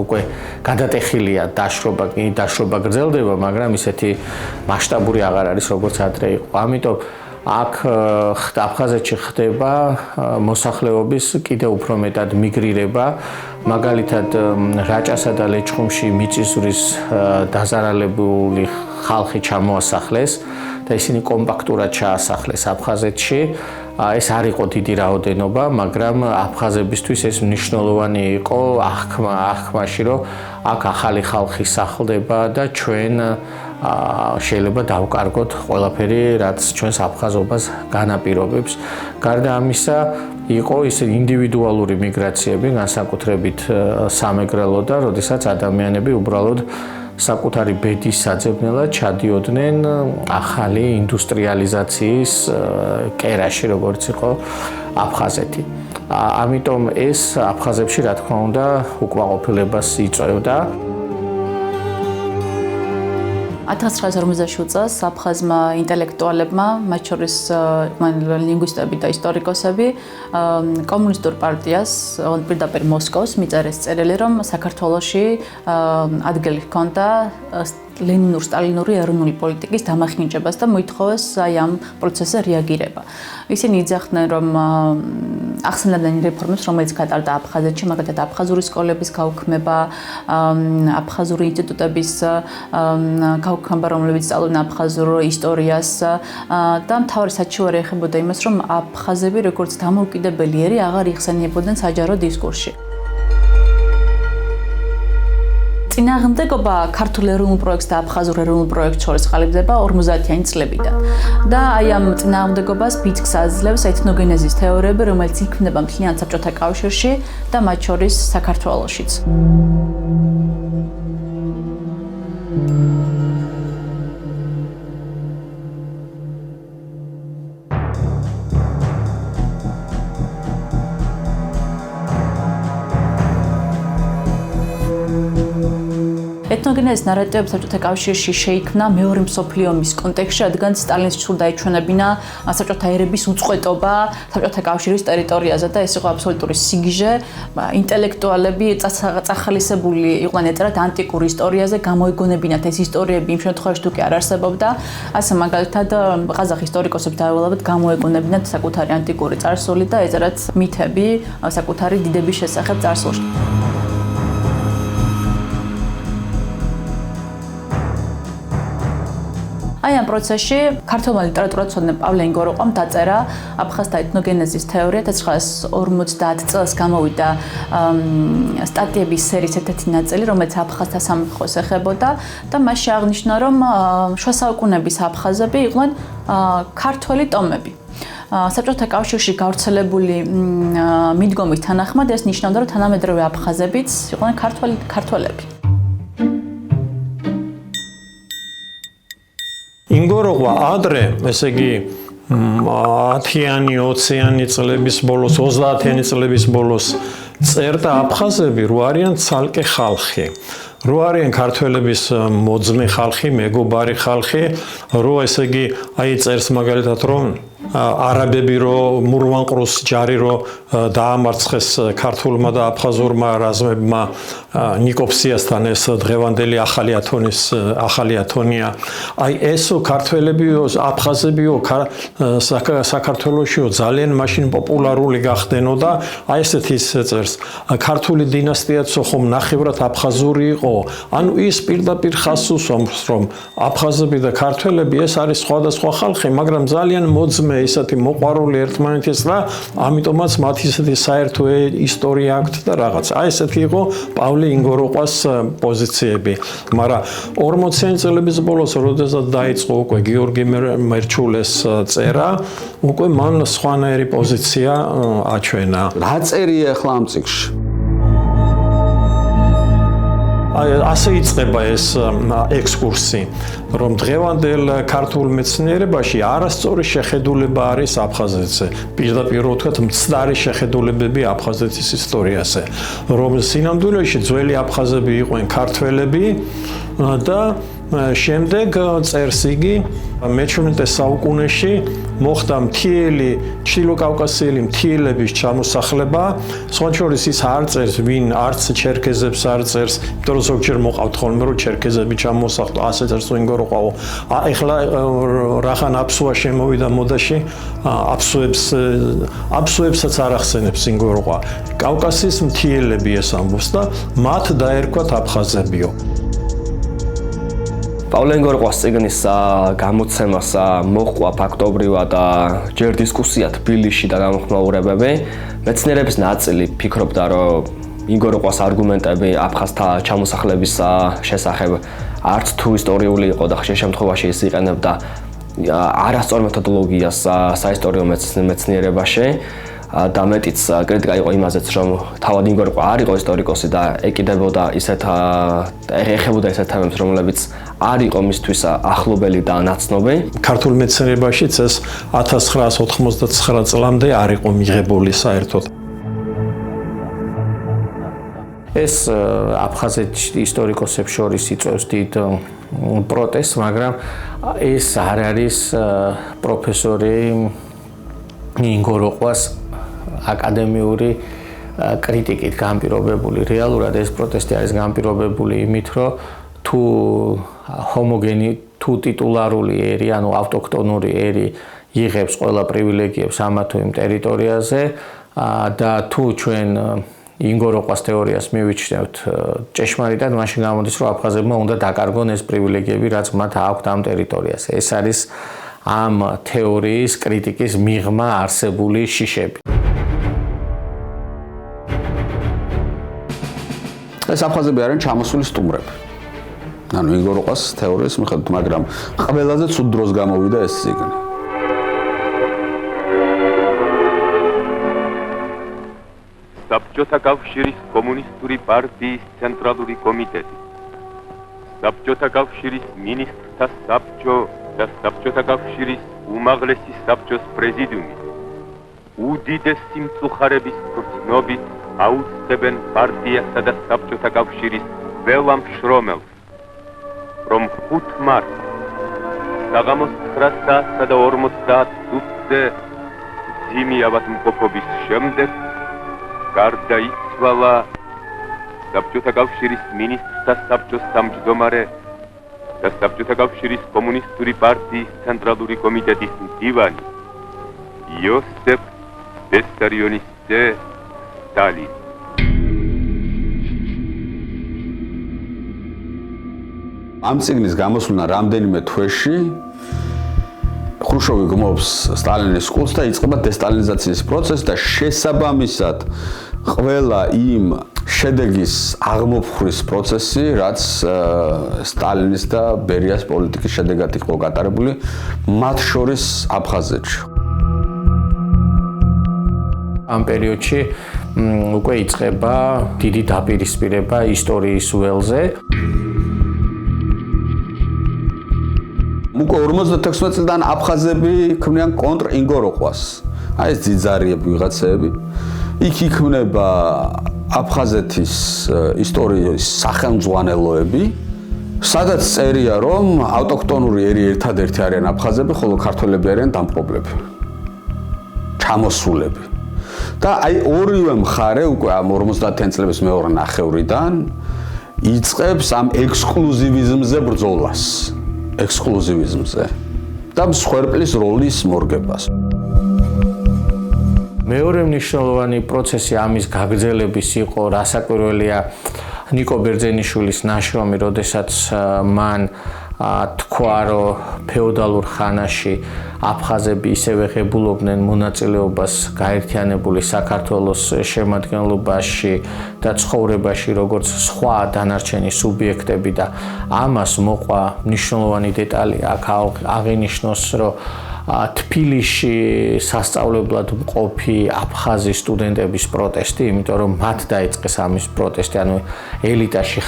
უკვე გადატეხილია დაშრობა გრძელდება, მაგრამ ისეთი მასშტაბური აღარ არის, როგორც ადრე იყო. ამიტომ აქ აფხაზეთში ხდება მოსახლეობის კიდევ უფრო მეტად მიგრირება, მაგალითად რაჭასა და ლეჩხუმში მიწისძვრის დაზარალებული ხალხი ჩამოასახლეს და ისინი კომპაქტურად ჩაასახლეს აფხაზეთში. ეს არ იყო დიდი რაოდენობა, მაგრამ აფხაზებისთვის ეს მნიშვნელოვანი იყო აღქმაში, რომ აქ ახალი ხალხი სახლდება და ჩვენ შეიძლება დავკარგოთ ყველაფერი, რაც ჩვენს აფხაზობას განაპირობებს. გარდა ამისა, იყო ის ინდივიდუალური მიგრაციები, განსაკუთრებით სამეგრელოდან, როდესაც ადამიანები უბრალოდ საკუთარი ბედის საძებნელად ჩადიოდნენ ახალი ინდუსტრიალიზაციის კერაში, როგორც იყო აფხაზეთი. ამიტომ ეს აფხაზებში, რა თქმა უნდა, უკმაყოფილებას იწვევდა. 1957 წელს აფხაზმა ინტელექტუალებმა, მათ შორის ლინგვისტები და ისტორიკოსები, კომუნისტურ პარტიას, პირდაპირ მოსკოვს მიწერეს წერილი, რომ საქართველოში ადგილი ჰქონდა ლენინურ-სტალინური ეროვნული პოლიტიკის დამახინჯებას და მოითხოვეს აი ამ პროცესზე რეაგირება. ისინი იძახდნენ, რომ ახსენდნენ რეფორმებს, რომელიც გატარდა აფხაზეთში, მაგალითად აფხაზური სკოლების გაუქმება, აფხაზური ინსტიტუტების გაუქმება, რომლებიც სწავლობდნენ აფხაზურ ისტორიას და მთავარი საჩივარი ეხებოდა იმას, რომ აფხაზები როგორც დამოუკიდებელი ერი აღარ იხსენიებოდნენ საჯარო დისკურსში. წინააღმდეგობა ქართულ ეროვნულ პროექტს და აფხაზურ ეროვნულ პროექტს შორის ყალიბდება 50-იანი წლებიდან. და აი ამ წინააღმდეგობას ბიძგს აძლევს ეთნოგენეზის თეორიები, რომელიც იქმნება მთლიან საბჭოთა კავშირში და მათ შორის საქართველოშიც. ეთნოგენეზის ნარატივები საბჭოთა კავშირში შეიქმნა მეორე მსოფლიო ომის კონტექსტში, რადგან სტალინის სრულ დაიჩვენებინა საბჭოთა ერების უწყვეტობა საბჭოთა კავშირის ტერიტორიაზე და ეს იყო აბსოლუტური სიგიჟე. ინტელექტუალები წახალისებული იყვნენ ეწერათ ანტიკურ ისტორიაზე, გამოიგონებინათ ეს ისტორიები იმ შემთხვევაში თუ კი არ არსებობდა. ასე მაგალითად ყაზახ ისტორიკოსებს დაევალებათ გამოეგონებინათ საკუთარი ანტიკური წარსული და ეწერათ მითები საკუთარი დიდების შესახებ წარსულში. აი ამ პროცესში ქართულმა ლიტერატურაცოდნე პავლე ინგოროყვამ დაწერა აფხაზთა ეთნოგენეზის თეორია 1950 წელს გამოვიდა სტატიების სერიის ერთ-ერთი ნაწილი, რომელიც აფხაზთა სამეფოს ეხებოდა და მასში აღნიშნა, რომ შუა საუკუნეების აფხაზები იყვნენ ქართველი ტომები. საბჭოთა კავშირში გავრცელებული მიდგომის თანახმად ეს ნიშნავდა, რომ თანამედროვე აფხაზებიც იყვნენ ქართველები. ინგოროღვა ადრე, ესე იგი 10-იანი, 20-იანი წლების ბოლოს, 30-იანი წლების ბოლოს წერდა აფხაზები რო არიან ცალკე ხალხი. რო არიან ქართველების მოძმე ხალხი, მეგობარი ხალხი, რო ესე იგი აი წერს მაგალითად რომ არაბები რო მურვანყრუს ჯარი რო დაამარცხეს ქართულმა და აფხაზურმა რაზმებმა ნიკოფსიასთან ეს დღევანდელი ახალი ათონია. აი ესო ქართველებიო, აფხაზებიო საქართველოშიო ძალიან მაშინ პოპულარული გახდენო და აი ესეთი წერს. ქართული დინასტიაცო ხომ ნახევრად აფხაზური იყო. ანუ ის პირდაპირ ხაზს უსვამს რომ აფხაზები და ქართველები ეს არის სხვადასხვა ხალხი, მაგრამ ძალიან მოძმე ისეთი მოყვარული ერთმანეთის და ამიტომაც მათ ისეთი საერთო ისტორია აქვთ და რაღაც. აი ესეთი იყო პავლე ინგოროყვას პოზიციები. მაგრამ 40-იანი წლების ბოლოს, როდესაც დაიწყო უკვე გიორგი მერჩულეს წერა, უკვე მან სხვანაირი პოზიცია აჩვენა. რა წერია ახლა ამ წიგნში? ასე იწყება ეს ექსკურსი, რომ დღევანდელ ქართულ მეცნიერებაში არასწორი შეხედულება არის აფხაზეთზე. პირდაპირ ვთქვათ, მცდარი შეხედულებები აფხაზეთის ისტორიაზე, რომ სინამდვილეში ძველი აფხაზები იყვნენ ქართველები და შემდეგ წერს იგი მე-17 საუკუნეში მოხდა მთიელი ჩრდილოკავკასიელი მთიელების ჩამოსახლება. სხვა შორის ის არ წერს, ვინ არც ჩერქეზებს არ წერს, იმიტომ რომ ზოგჯერ მოყავთ ხოლმე რომ ჩერქეზები ჩამოსახლდა, ასე წერს ინგოროყვაო. ეხლა რახან აფსუა შემოვიდა მოდაში, აფსუებსაც არ ახსენებს ინგოროყვა. კავკასიის მთიელები ეს ამბობს და მათ დაერქვათ აფხაზებიო. პავლე ინგოროყვას წიგნის გამოცემას მოჰყვა ფაქტობრივად ჯერ დისკუსია თბილისში და გამოხმაურებები. მეცნიერების ნაწილი ფიქრობდა, რომ ინგოროყვას არგუმენტები აფხაზთა ჩამოსახლების შესახებ არც თუ ისტორიული იყო და ხშირ შემთხვევაში ის იყენებდა არასწორ მეთოდოლოგიას საისტორიო მეცნიერებაში. და მეტიც კრიტიკა იყო იმაზეც, რომ თავად ინგოროყვა არ იყო ისტორიკოსი და ეკიდებოდა ეხებოდა ისეთ თემებს, რომლებიც არ იყო მისთვის ახლობელი და ნაცნობი. ქართულ მეცნიერებაშიც ეს 1989 წლამდე არ იყო მიღებული საერთოდ. ეს აფხაზეთის ისტორიკოსებს შორის იწვევს დიდ პროტესტს, მაგრამ ეს არ არის პროფესორი ნინგო როყვას აკადემიური კრიტიკით განპირობებული. რეალურად ეს პროტესტი არის განპირობებული იმით, რომ თუ თუ ტიტულარული ერი, ანუ ავტოქტონური ერი იღებს ყველა პრივილეგიებს ამა თუ იმ ტერიტორიაზე და თუ ჩვენ ინგო როყვას თეორიას მივიჩნევთ ჭეშმარიტად, მაშინ გამოდის, რომ აფხაზებმა უნდა დაკარგონ ეს პრივილეგიები, რაც მათ აქვთ ამ ტერიტორიაზე. ეს არის ამ თეორიის კრიტიკის მიღმა არსებული შიშები. ეს აფხაზები არიან ჩამოსული სტუმრები. ანუ ინგო როყვას თეორიის მიხედვით, მაგრამ ყველაზე ცუდ დროს გამოვიდა ეს წიგნი. საბჭოთა კავშირის კომუნისტური პარტიის ცენტრალური კომიტეტი, საბჭოთა კავშირის მინისტრთა საბჭო და საბჭოთა კავშირის უმაღლესი საბჭოს პრეზიდიუმი უდიდესი მწუხარების გრძნობით აუწყებენ პარტიასა და საბჭოთა კავშირის ყველა მშრომელს, რომ 5 მარტს საღამოს 9:40 წუთზე ძიმი ავადმყოფობის შემდეგ გარდაიცვალა საბჭოთა კავშირის მინისტრთა საბჭოს თავმჯდომარე და საბჭოთა კავშირის კომუნისტური პარტიის ცენტრალური კომიტეტის მდივანი იოსებ ბესარიონის ძე სტალინი. ამ წიგნის გამოსვლა რამდენიმე თვეში ხრუშოვი გმობს სტალინის კულტს და იწყება დესტალინიზაციის პროცესი და შესაბამისად ყველა იმ შედეგის აღმოფხვრის პროცესი, რაც სტალინის და ბერიას პოლიტიკის შედეგად იყო გატარებული, მათ შორის აფხაზეთში. ამ პერიოდში უკვე იწყება დიდი დაპირისპირება ისტორიის ველზე. უკვე 56 წლიდან აფხაზები ქმნიან კონტრ ინგო როყვას. აი ეს ძიძარიები ვიღაცეები. იქ იქმნება აფხაზეთის ისტორიის სახელმძღვანელოები, სადაც წერია, რომ ავტოქტონური ერი ერთადერთი არიან აფხაზები, ხოლო ქართველები არიან დამპყრობლები, ჩამოსულები. და აი ორივე მხარე უკვე ამ 50-იან წლების მეორე ნახევრიდან იწყებს ამ ექსკლუზივიზმზე ბრძოლას. ექსკლუზივიზმზე და მსხვერპლის როლის მორგებას. მეორე მნიშვნელოვანი პროცესი ამის გაგრძელების იყო, რასაკვირველია, ნიკო ბერძენიშვილის ნაშრომი, როდესაც მან თქვა, რომ ფეოდალურ ხანაში აფხაზები ისევე ღებულობდნენ მონაწილეობას გაერთიანებული საქართველოს შემადგენლობაში და ცხოვრებაში, როგორც სხვა დანარჩენი სუბიექტები და ამას მოყვა მნიშვნელოვანი დეტალი აქ აღინიშნოს, რომ თბილისში სასწავლებლად მყოფი აფხაზი სტუდენტების პროტესტი, იმიტომ რომ მათ დაიწყეს ამის პროტესტი, ანუ ელიტაში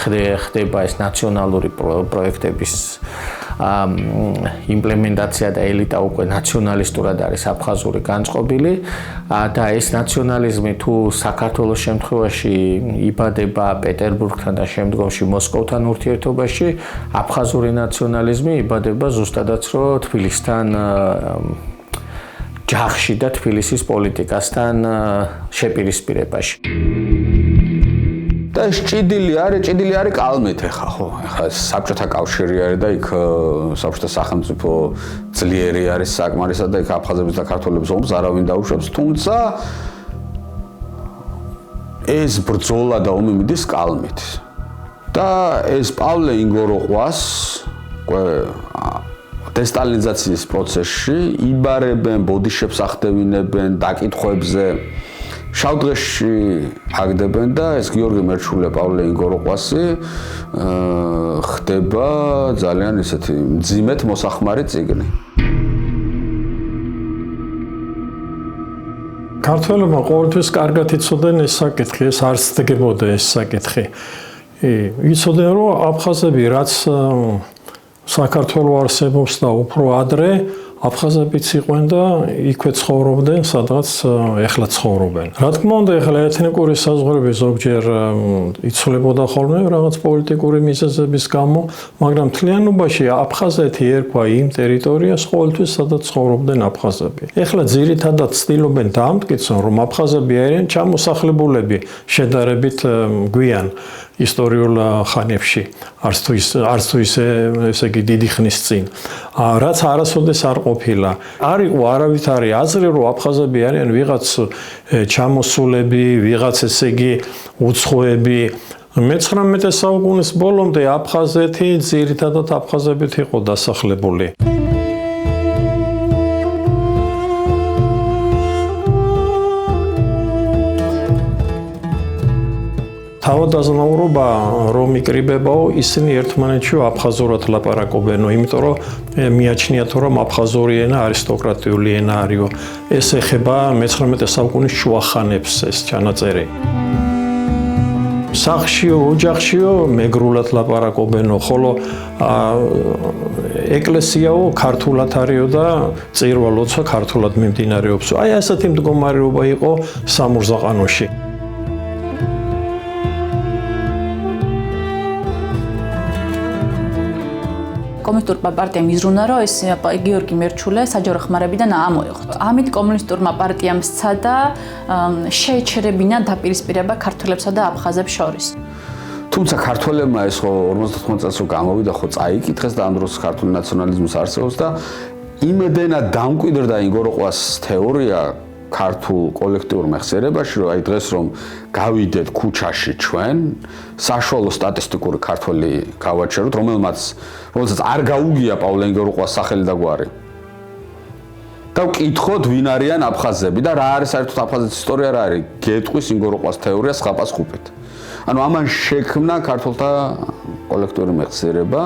ხდება ეს ნაციონალური პროექტების იმპლემენტაცია და ელიტა უკვე ნაციონალისტურად არის აფხაზური განწყობილი და ეს ნაციონალიზმი თუ საქართველოს შემთხვევაში იბადება პეტერბურგთან და შემდგომში მოსკოვთან ურთიერთობაში, აფხაზური ნაციონალიზმი იბადება ზუსტადაც რომ თბილისთან ჯახში და თბილისის პოლიტიკასთან შეპირისპირებაში. და ეს ჭიდილი არის კალმით ახლა ხო? ახლა საბჭოთა კავშირი არის და იქ საბჭოთა სახელმწიფო ძლიერი არის საკმარისად და იქ აფხაზების და ქართველების ომს არავინ დაუშვებს, თუმცა ეს ბრძოლა და ომი მიდის კალმით. და ეს პავლე ინგო როყვას დესტალინიზაციის პროცესში იბარებენ, ბოდიშებს ახდევინებენ დაკითხვებზე, შავდღეში აგდებენ და ეს გიორგი მერჩულე, პავლე ინგო როყვასი ხდება ძალიან ისეთი მძიმედ მოსახმარი წიგნი. ქართველებმა ყოველთვის კარგად იცოდნენ ეს საკითხი, ეს არ ცდგებოდა ეს საკითხი. იცოდნენ, რომ აფხაზები რაც საქართველოს არსებობს და უფრო ადრე აფხაზებიც იყვენ და იქვე ცხოვრობდნენ, სადღაც ეხლა ცხოვრობენ. რა თქმა უნდა, ეხლა ეთნიკური საზღვრები ზოგჯერ იცვლებოდა ხოლმე რაღაც პოლიტიკური მიზეზების გამო, მაგრამ მთლიანობაში აფხაზეთი ერქვა იმ ტერიტორიას ყოველთვის, სადაც ცხოვრობდნენ აფხაზები. ეხლა ძირითადად ცდილობენ დაამტკიცონ, რომ აფხაზები არიან ჩამოსახლებულები შედარებით გვიან ისტორიულ ხანებში, არც თუ ისე იგი დიდი ხნის წინ. რაც არასოდეს არ ყოფილა. არ იყო არავითარი აზრი, რომ აფხაზები არიან ვიღაც ჩამოსულები, ვიღაც ესე იგი უცხოები. მე-19 საუკუნის ბოლომდე აფხაზეთი ძირითადად აფხაზებით იყო დასახლებული. თავადაზნაურობა რომ იკრიბებაო, ისინი ერთმანეთში აფხაზურად ლაპარაკობენო, იმიტომ რომ მიაჩნიათ რომ აფხაზური ენა არისტოკრატიული ენა არისო. ეს ეხება მე-19 საუკუნის შუა ხანებს ეს ჩანაწერი. სახლშიო, ოჯახშიო მეგრულად ლაპარაკობენო, ხოლო ეკლესიაო ქართულად არისო და წირვა ლოცვა ქართულად მიმდინარეობსო. აი ასეთი მდგომარეობა იყო სამურზაყანოში. კომუნისტურმა პარტიამ იზრუნა, რომ ეს გიორგი მერჩულე საჯარო ხმარებიდან ამოიღოთ. ამით კომუნისტურმა პარტიამ სცადა შეეჩერებინა დაპირისპირება ქართველებსა და აფხაზებს შორის. თუმცა ქართველებმა ეს ხო 59 წელს რო გამოვიდა, ხო წაიკითხეს და ამ დროს ქართული ნაციონალიზმის არსებობს და იმედენა დამკვიდრდა ინგოროყვას თეორია ქართულ კოლექტიურ მეხსიერებაში, რომ აი დღეს რომ გავიდეთ ქუჩაში ჩვენ, საშუალო სტატისტიკური ქართველი გავაჩეროთ, რომელსაც არ გაუგია პავლე ინგოროყვას სახელი და გვარი. და ვკითხოთ, ვინ არიან აფხაზები და რა არის საერთოდ აფხაზეთის ისტორია, რა არის გეტყვის ინგოროყვას თეორია სხაპას ხუპით. ანუ ამან შექმნა ქართულთა კოლექტიური მეხსიერება.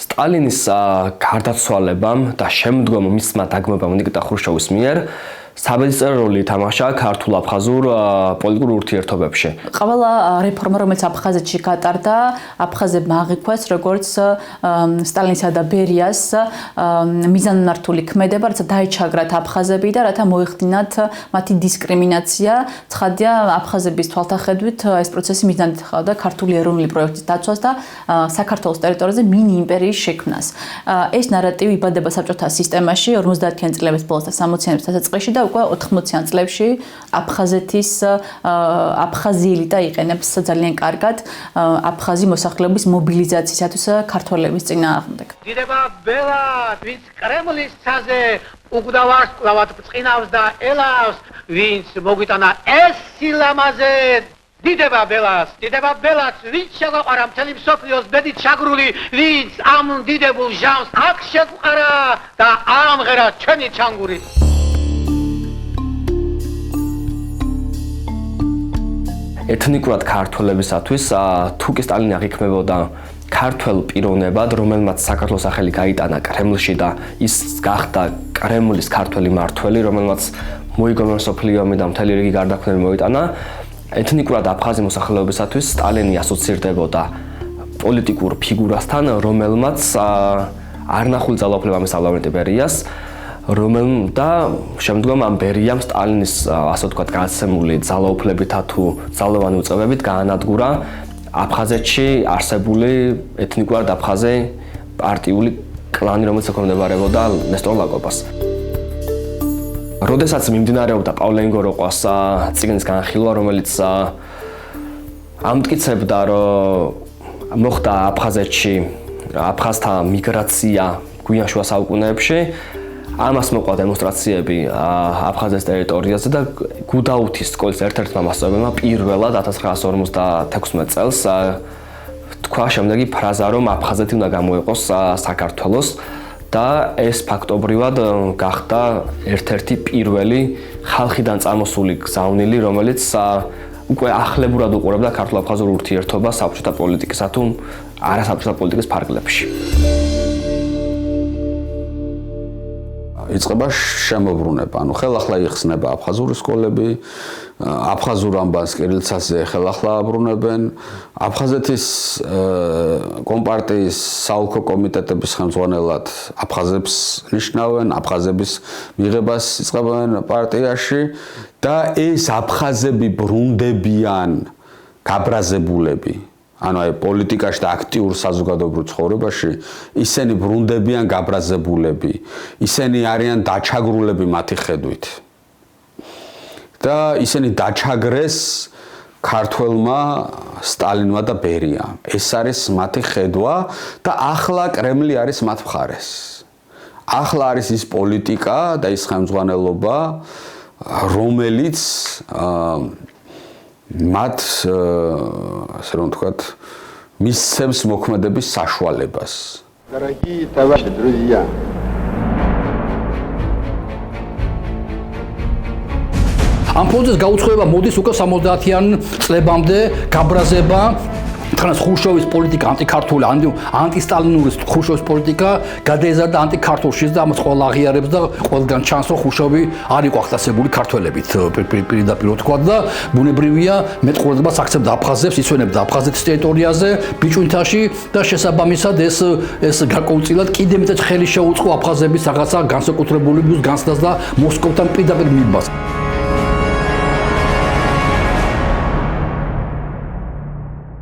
სტალინის გარდაცვალებამ და შემდგომ მისმა დაგმობამ ნიკიტა ხრუშჩოვის მიერ საბედისწერო როლი ითამაშა ქართულ-აფხაზურ პოლიტიკურ ურთიერთობებში. ყველა რეფორმა, რომელიც აფხაზეთში გატარდა, აფხაზებმა აღიქვეს როგორც სტალინსა და ბერიას მიზანმართული ქმედება, რათა დაიჩაგრათ აფხაზები და რათა მოეხდინათ მათი დისკრიმინაცია. ცხადია, აფხაზების თვალთახედვით ეს პროცესი მიზნად ეთხოვდა ქართული ეროვნული პროექტის დაცვას და საქართველოს ტერიტორიაზე მინი იმპერიის შექმნას. ეს ნარატივი იბადება საბჭოთა სისტემაში 50-იან წლების ბოლოს და 60-იან დასაწყისში და უკვე 80-იან წლებში აფხაზი ელიტა იყენებს ძალიან კარგად აფხაზი მოსახლეობის მობილიზაციისათვის ქართველების წინააღმდეგ. დიდება ბელად, ვინც კრემლის ცაზე უგდავარს კლავად წინავს და ელავს, ვინც მოგვიტანა ეს სილამაზე. დიდება ბელად, ვინც შეგვაყარა მთელი მსოფლიოს ბედით შაგრული, ვინც ამ დიდებულ ჟამს აქ შეგვყარა და ამღერა ჩვენი ჩანგური. ეთნიკურად ქართველებისათვის თუ კი სტალინი აღიქმებოდა ქართველ პიროვნებად, რომელმაც საქართველოს სახელი გაიტანა კრემლში და ის გახდა კრემლის ქართველი მმართველი, რომელმაც მოიგონა მსოფლიო ომი და მთელი რიგი გარდაქმნები მოიტანა, ეთნიკურად აფხაზი მოსახლეობისათვის სტალინი ასოცირდებოდა პოლიტიკურ ფიგურასთან, რომელმაც არნახული ძალაუფლება მისწავლა ბერიას, და შემდგომ ამ ბერიამ სტალინის ასე ვთქვათ გასცემული ძალაუფლებითა თუ ძალოვანი უწყებებით გაანადგურა აფხაზეთში არსებული ეთნიკურად აფხაზი პარტიული კლანი, რომელიც ექვემდებარებოდა ნესტორ ლაკოპას. როდესაც მიმდინარეობდა პავლე ინგოროყვას წიგნის განხილვა, რომელიც ამტკიცებდა, რომ მოხდა აფხაზეთში აფხაზთა მიგრაცია გვიან შუა საუკუნეებში, ამას მოყვა დემონსტრაციები აფხაზეთის ტერიტორიაზე და გუდაუთის სკოლის ერთ-ერთმა მასწავლებელმა პირველად 1956 წელს თქვა შემდეგი ფრაზა, რომ აფხაზეთი უნდა გამოეყოს საქართველოს და ეს ფაქტობრივად გახდა ერთ-ერთი პირველი ხალხიდან წამოსული გზავნილი, რომელიც უკვე ახლებურად უყურებდა ქართულ-აფხაზურ ურთიერთობას საბჭოთა პოლიტიკისა თუ არასაბჭოთა პოლიტიკის ფარგლებში. იწყება შემოbrunება, ანუ ხელახლა იხსნება აფხაზური სკოლები, აფხაზურ ამბანს კირილიცაზე ხელახლა აბრუნებენ. აფხაზეთის კომპარტიის საოლქო კომიტეტების ხელმძღვანელად აფხაზებს ნიშნავენ, აფხაზების მიღებას იწყებენ პარტიაში და ეს აფხაზები ბრუნდებიან გაბრაზებულები. ანუ აი პოლიტიკაში და აქტიურ საზოგადოებრივ ცხოვრებაში ისინი ბრუნდებიან გაბრაზებულები. ისინი არიან დაჩაგრულები მათი ხედვით. და ისინი დაჩაგრეს ქართველმა სტალინმა და ბერიამ. ეს არის მათი ხედვა და ახლა კრემლი არის მათ მხარეს. ახლა არის ის პოლიტიკა და ის ხელმძღვანელობა, რომელიც მათ ასე რომ ვთქვათ, მისცემს მოქმედების საშუალებას. Дорогие товарищи, друзья. ამ პროცესს გაუცხოება მოდის უკვე 70-იან წლებამდე გაბრაზება თან ხუშოვის პოლიტიკა ანტიქართული ანტისტალინური ხუშოვის პოლიტიკა გადაეზარდა ანტიქართულში და ამას ყველა აღიარებს და ყველგან ჩანს რომ ხუშოვი არ იყო ახტასებული ქართველებით პირდაპირ თქვა და ბუნებრივია მეტყურადობას აქცევდა აფხაზებს ისვენებდა აფხაზეთის ტერიტორიაზე ბიჭვინთაში და შესაბამისად ეს გარკვეულწილად კიდევ მეტად ხელი შეუწყო აფხაზების რაღაცა განსაკუთრებულების განცდას და მოსკოვთან პირდაპირ მიბას.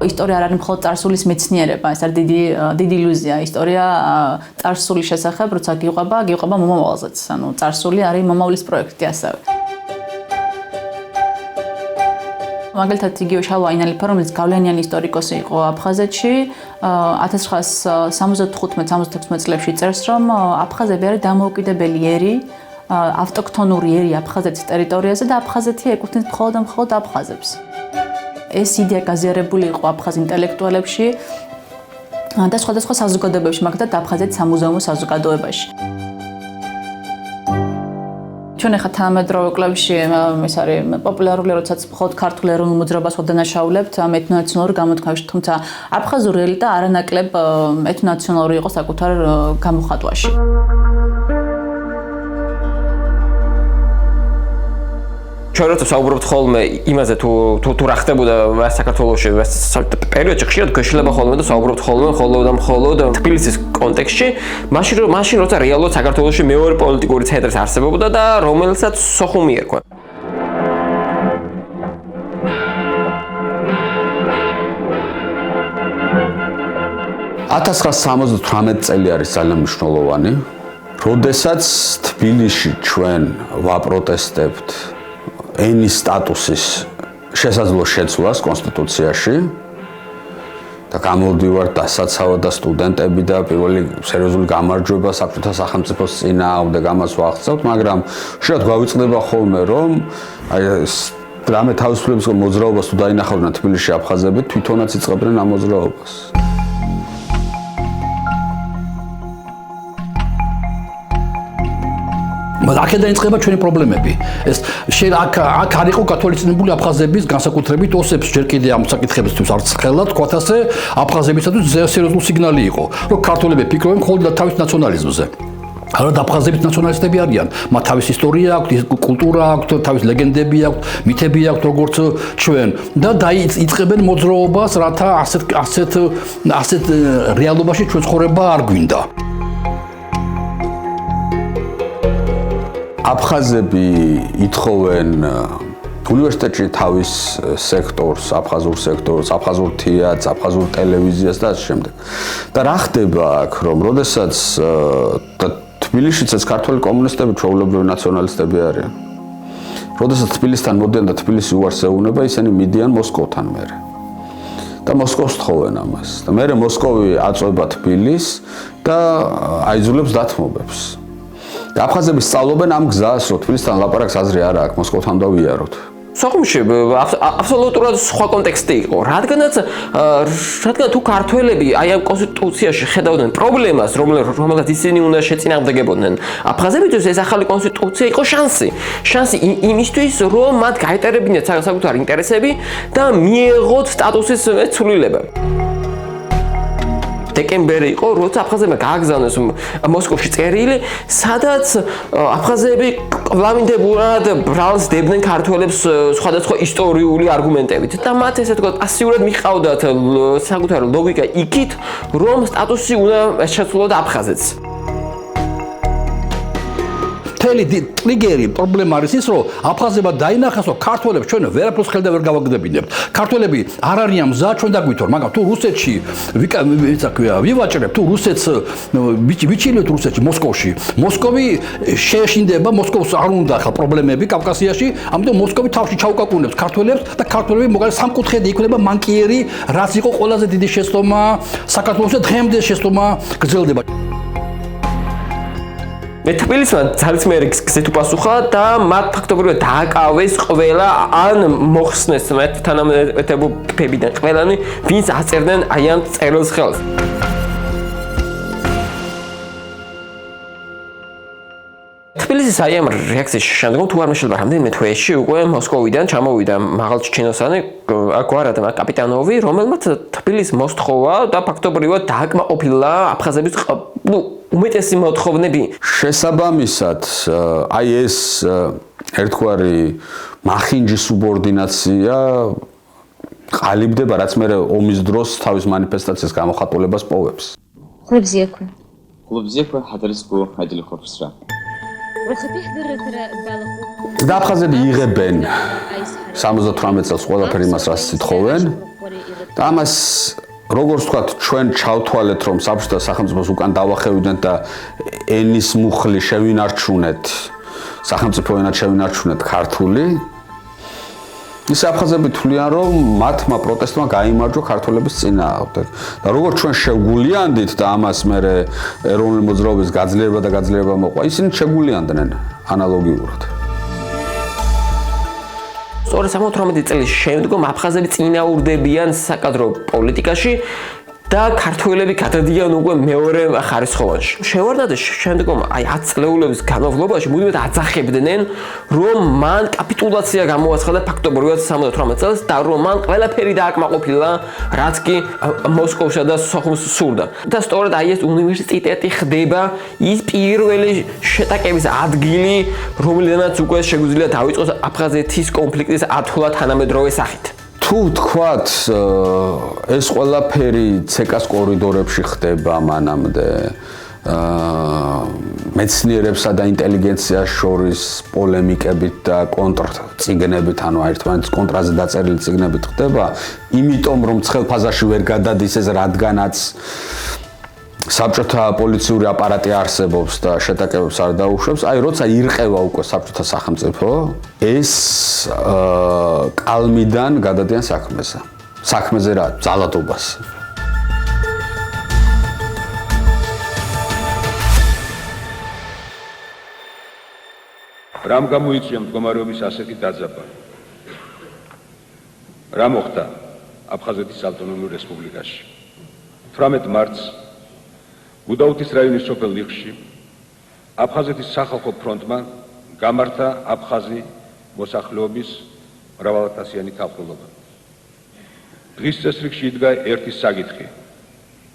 ისტორია არ არის მხოლოდ წარსულის მეცნიერება, ეს არის დიდი ილუზია. ისტორია წარსულის შესახებ, როცა გიყვება მომავალზეც. ანუ წარსული არის მომავლის პროექტი ასევე. მაგალითად იგივე შალვა აინალიფა, რომელიც გავლენიანი ისტორიკოსი იყო აფხაზეთში, 1975-76 წლებში წერს, რომ აფხაზები არის დამოუკიდებელი ერი, ავტოქთონური ერი აფხაზეთის ტერიტორიაზე და აფხაზეთი ეკუთვნის მხოლოდ და მხოლოდ აფხაზებს. ეს იდეა გაზიარებული იყო აფხაზ ინტელექტუალებში და სხვადასხვა საზოგადოებებში, მაგალითად აფხაზეთის სამუზეუმო საზოგადოებაში. ჩვენ ახლა თანამედროვე კლუბში ეს არის პოპულარული, როდესაც მხოლოდ ქართულ ეროვნულ მოძრაობას ვადანაშაულებთ ამ ეთნონაციონალურ გამოთქმაში, თუმცა აფხაზური ელიტა არანაკლებ ეთნონაციონალური იყო საკუთარ გამოხატვაში. ჩვენ როცა საუბრობთ ხოლმე იმაზე თუ რა ხდებოდა საქართველოში პერიოდში ხშირად გვეშლება ხოლმე და საუბრობთ ხოლმე თბილისის კონტექსტში მაშინ როცა რეალურად საქართველოში მეორე პოლიტიკური ცენტრი არსებობდა და რომელსაც სოხუმი ერქვა 1978 წელი არის ძალიან მნიშვნელოვანი, როდესაც თბილისში ჩვენ ვაპროტესტებთ ენის სტატუსის შესაძლო შეცვლას კონსტიტუციაში და გამოვდივართ დასაცავად და სტუდენტები და პირველი სერიოზული გამარჯვება საბჭოთა სახელმწიფოს წინააღმდეგ ამას ვახცევთ, მაგრამ შეიძლება გვავიწყდება ხოლმე რომ აი ეს რამე თავისუფლების მოძრაობას თუ დაინახავდნენ თბილისში აფხაზები თვითონაც იწყებდნენ ამ მოძრაობას. აქედან იწყება ჩვენი პრობლემები. ეს აქ არ იყო კათოლიციზმული აფხაზების განსაკუთრებით ოსებს ჯერ კიდე ამ საკითხებისთვის არც ხელა თქვათ ასე აფხაზებისათვის სერიოზული სიგნალი იყო, რომ ქართველები ფიქრობენ მხოლოდ თავის ნაციონალიზმზე. არა აფხაზების ნაციონალისტები არიან, მათ თავის ისტორია აქვთ, კულტურა აქვთ, თავის ლეგენდები აქვთ, მითები აქვთ როგორც ჩვენ და იწყებენ მოძრაობას, რათა ასეთ რეალობაში ჩვენ ცხოვრება არ გვინდა. აფხაზები ითხოვენ უნივერსიტეტში თავის სექტორს, აფხაზურ სექტორს, აფხაზურ თეატრს, აფხაზურ ტელევიზიას და ასე შემდეგ. და რა ხდება აქ, რომ როდესაც თბილისშიც ქართველი კომუნისტები ჩვეულებრივი ნაციონალისტები არიან. როდესაც თბილისთან მოდიან და თბილისი უარს ეუბნება, ისინი მიდიან მოსკოვთან მერე. და მოსკოვს თხოვენ ამას. და მერე მოსკოვი აწვება თბილისს და აიძულებს დათმობებს. და აფხაზები სწავლობენ ამ გზას, რომ თბილისთან ლაპარაკს აზრი არ აქვს, მოსკოვთან დავიაროთ. სოხუმში აბსოლუტურად სხვა კონტექსტი იყო, რადგანაც თუ ქართველები აი ამ კონსტიტუციაში ხედავდნენ პრობლემას, რომელსაც ისინი უნდა შეწინააღმდეგებოდნენ, აფხაზებისთვის ეს ახალი კონსტიტუცია იყო შანსი იმისთვის, რომ მათ გაეტარებინათ საკუთარი ინტერესები და მიეღოთ სტატუსის ცვლილება. დეკემბერი იყო, როცა აფხაზებმა გააგზავნეს მოსკოვში წერილი, სადაც აფხაზები კვლავინდებურად ბრალსდებდნენ ქართველებს სხვადასხვა ისტორიული არგუმენტებით და მათ ესე თქვა პასიურად მიყავდათ საკუთარი ლოგიკა იქით, რომ სტატუსი უნდა შეცვლოდა აფხაზეთს. მთელი ტრიგერი პრობლემა არის ის, რომ აფხაზებმა დაინახეს, რომ ქართველებს ჩვენ ვერაფერს ხელდა ვერ გავაგდებინებთ. ქართველები არ არიან მზად ჩვენ დაგვითორ, მაგრამ თუ რუსეთში ვივაჭრებთ, თუ რუსეთს ვიჩინოთ რუსეთში, მოსკოვში, მოსკოვი შეეშინდება, მოსკოვს არ უნდა ხა პრობლემები კავკასიაში, ამიტომ მოსკოვი თავში ჩაუკაკუნებს ქართველებს და ქართველები მოგალ სამკუთხედი იქნება მანკიერი, რაც იყო ყველაზე დიდი შეცდომა საქართველოს და დღემდე შეცდომა გრძელდება. თბილისმა ძალისმიერი გზით უპასუხა და მათ ფაქტობრივად დააკავეს ყველა ან მოხსნეს მათ თანამედროვეებიდან ყველანი, ვინც აწერდნენ აი ამ წერილს ხელს. თბილისის აი ამ რეაქციის შემდგომ თუ არ მეშლება რამდენიმე თვეში უკვე მოსკოვიდან ჩამოვიდა მაღალჩინოსანი გვარად კაპიტანოვი, რომელმაც თბილისს მოსთხოვა და ფაქტობრივად დააკმაყოფილა აფხაზების უმეტესი მოთხოვნები. შესაბამისად, აი ეს ერთგვარი მახინჯი სუბორდინაცია ყალიბდება, რაც მე ომის დროს თავის მანიფესტაციის გამოხატულებას პოვებს. ხლუბზიექვე ჰადრისკუ აჯილი ხორფსრა. და აფხაზები იღებენ 78 წელს ყველაფერი მას რას ითხოვენ და ამას როგორც ვთქვათ, ჩვენ ჩავთვალეთ, რომ საბჭოთა სახელმწიფოს უკან დავახევიდეთ და ენის მუხლი შევინარჩუნეთ, სახელმწიფო ენად შევინარჩუნეთ ქართული. ის აფხაზები თვლიან, რომ მათმა პროტესტმა გაიმარჯვა ქართველების წინააღმდეგ. და როგორც ჩვენ შევგულიანდით და ამას მე ეროვნული მოძრაობის გაძლიერება მოყვა, ისინი შეგულიანდნენ ანალოგიურად. სწორედ 78 წლის შემდგომ აფხაზები წინააღმდებიან საკადრო პოლიტიკაში და ქართველები გადადიან უკვე მეორე ხარისხოვანში. შევარდნადეს შემდგომ აი 10 წლეულების განმავლობაში მუდმივად აძახებდნენ, რომ მან კაპიტულაცია გამოაცხადა ფაქტობრივად 78 წელს და რომ მან ყველაფერი დააკმაყოფილა, რაც კი მოსკოვსა და სოხუმს სურდა. და სწორედ აი ეს უნივერსიტეტი ხდება ის პირველი შეტაკების ადგილი, რომლიდანაც უკვე შეგვიძლია დავიწყოს აფხაზეთის კონფლიქტის ათვლა თანამედროვე სახით. თუ თქვათ ეს ყველაფერი ცეკას კორიდორებში ხდება მანამდე მეცნიერებსა და ინტელიგენციას შორის პოლემიკებით და კონტრწიგნებით, ანუ ერთმანეთის კონტრაზე დაწერილი წიგნებით ხდება, იმიტომ რომ ცხელ ფაზაში ვერ გადადის ეს, რადგანაც საბჭოთა პოლიციური აპარატი არსებობს და შეტაკებებს არ დაუშვებს, აი როცა ირყევა უკვე საბჭოთა სახელმწიფო, ეს კალმიდან გადადიან საქმეზე. საქმეზე რა, ძალადობას. რამ გამოიწვია მდგომარეობის ასეთი დაძაბა? რა მოხდა აფხაზეთის ავტონომიურ რესპუბლიკაში? 18 მარტს გუდაუთის რაიონის სოფელ ლიხში აფხაზეთის სახალხო ფრონტმა გამართა აფხაზი მოსახლეობის მრავალათასიანი თაფლობა. დღის წესრიგში იდგა ერთი საკითხი: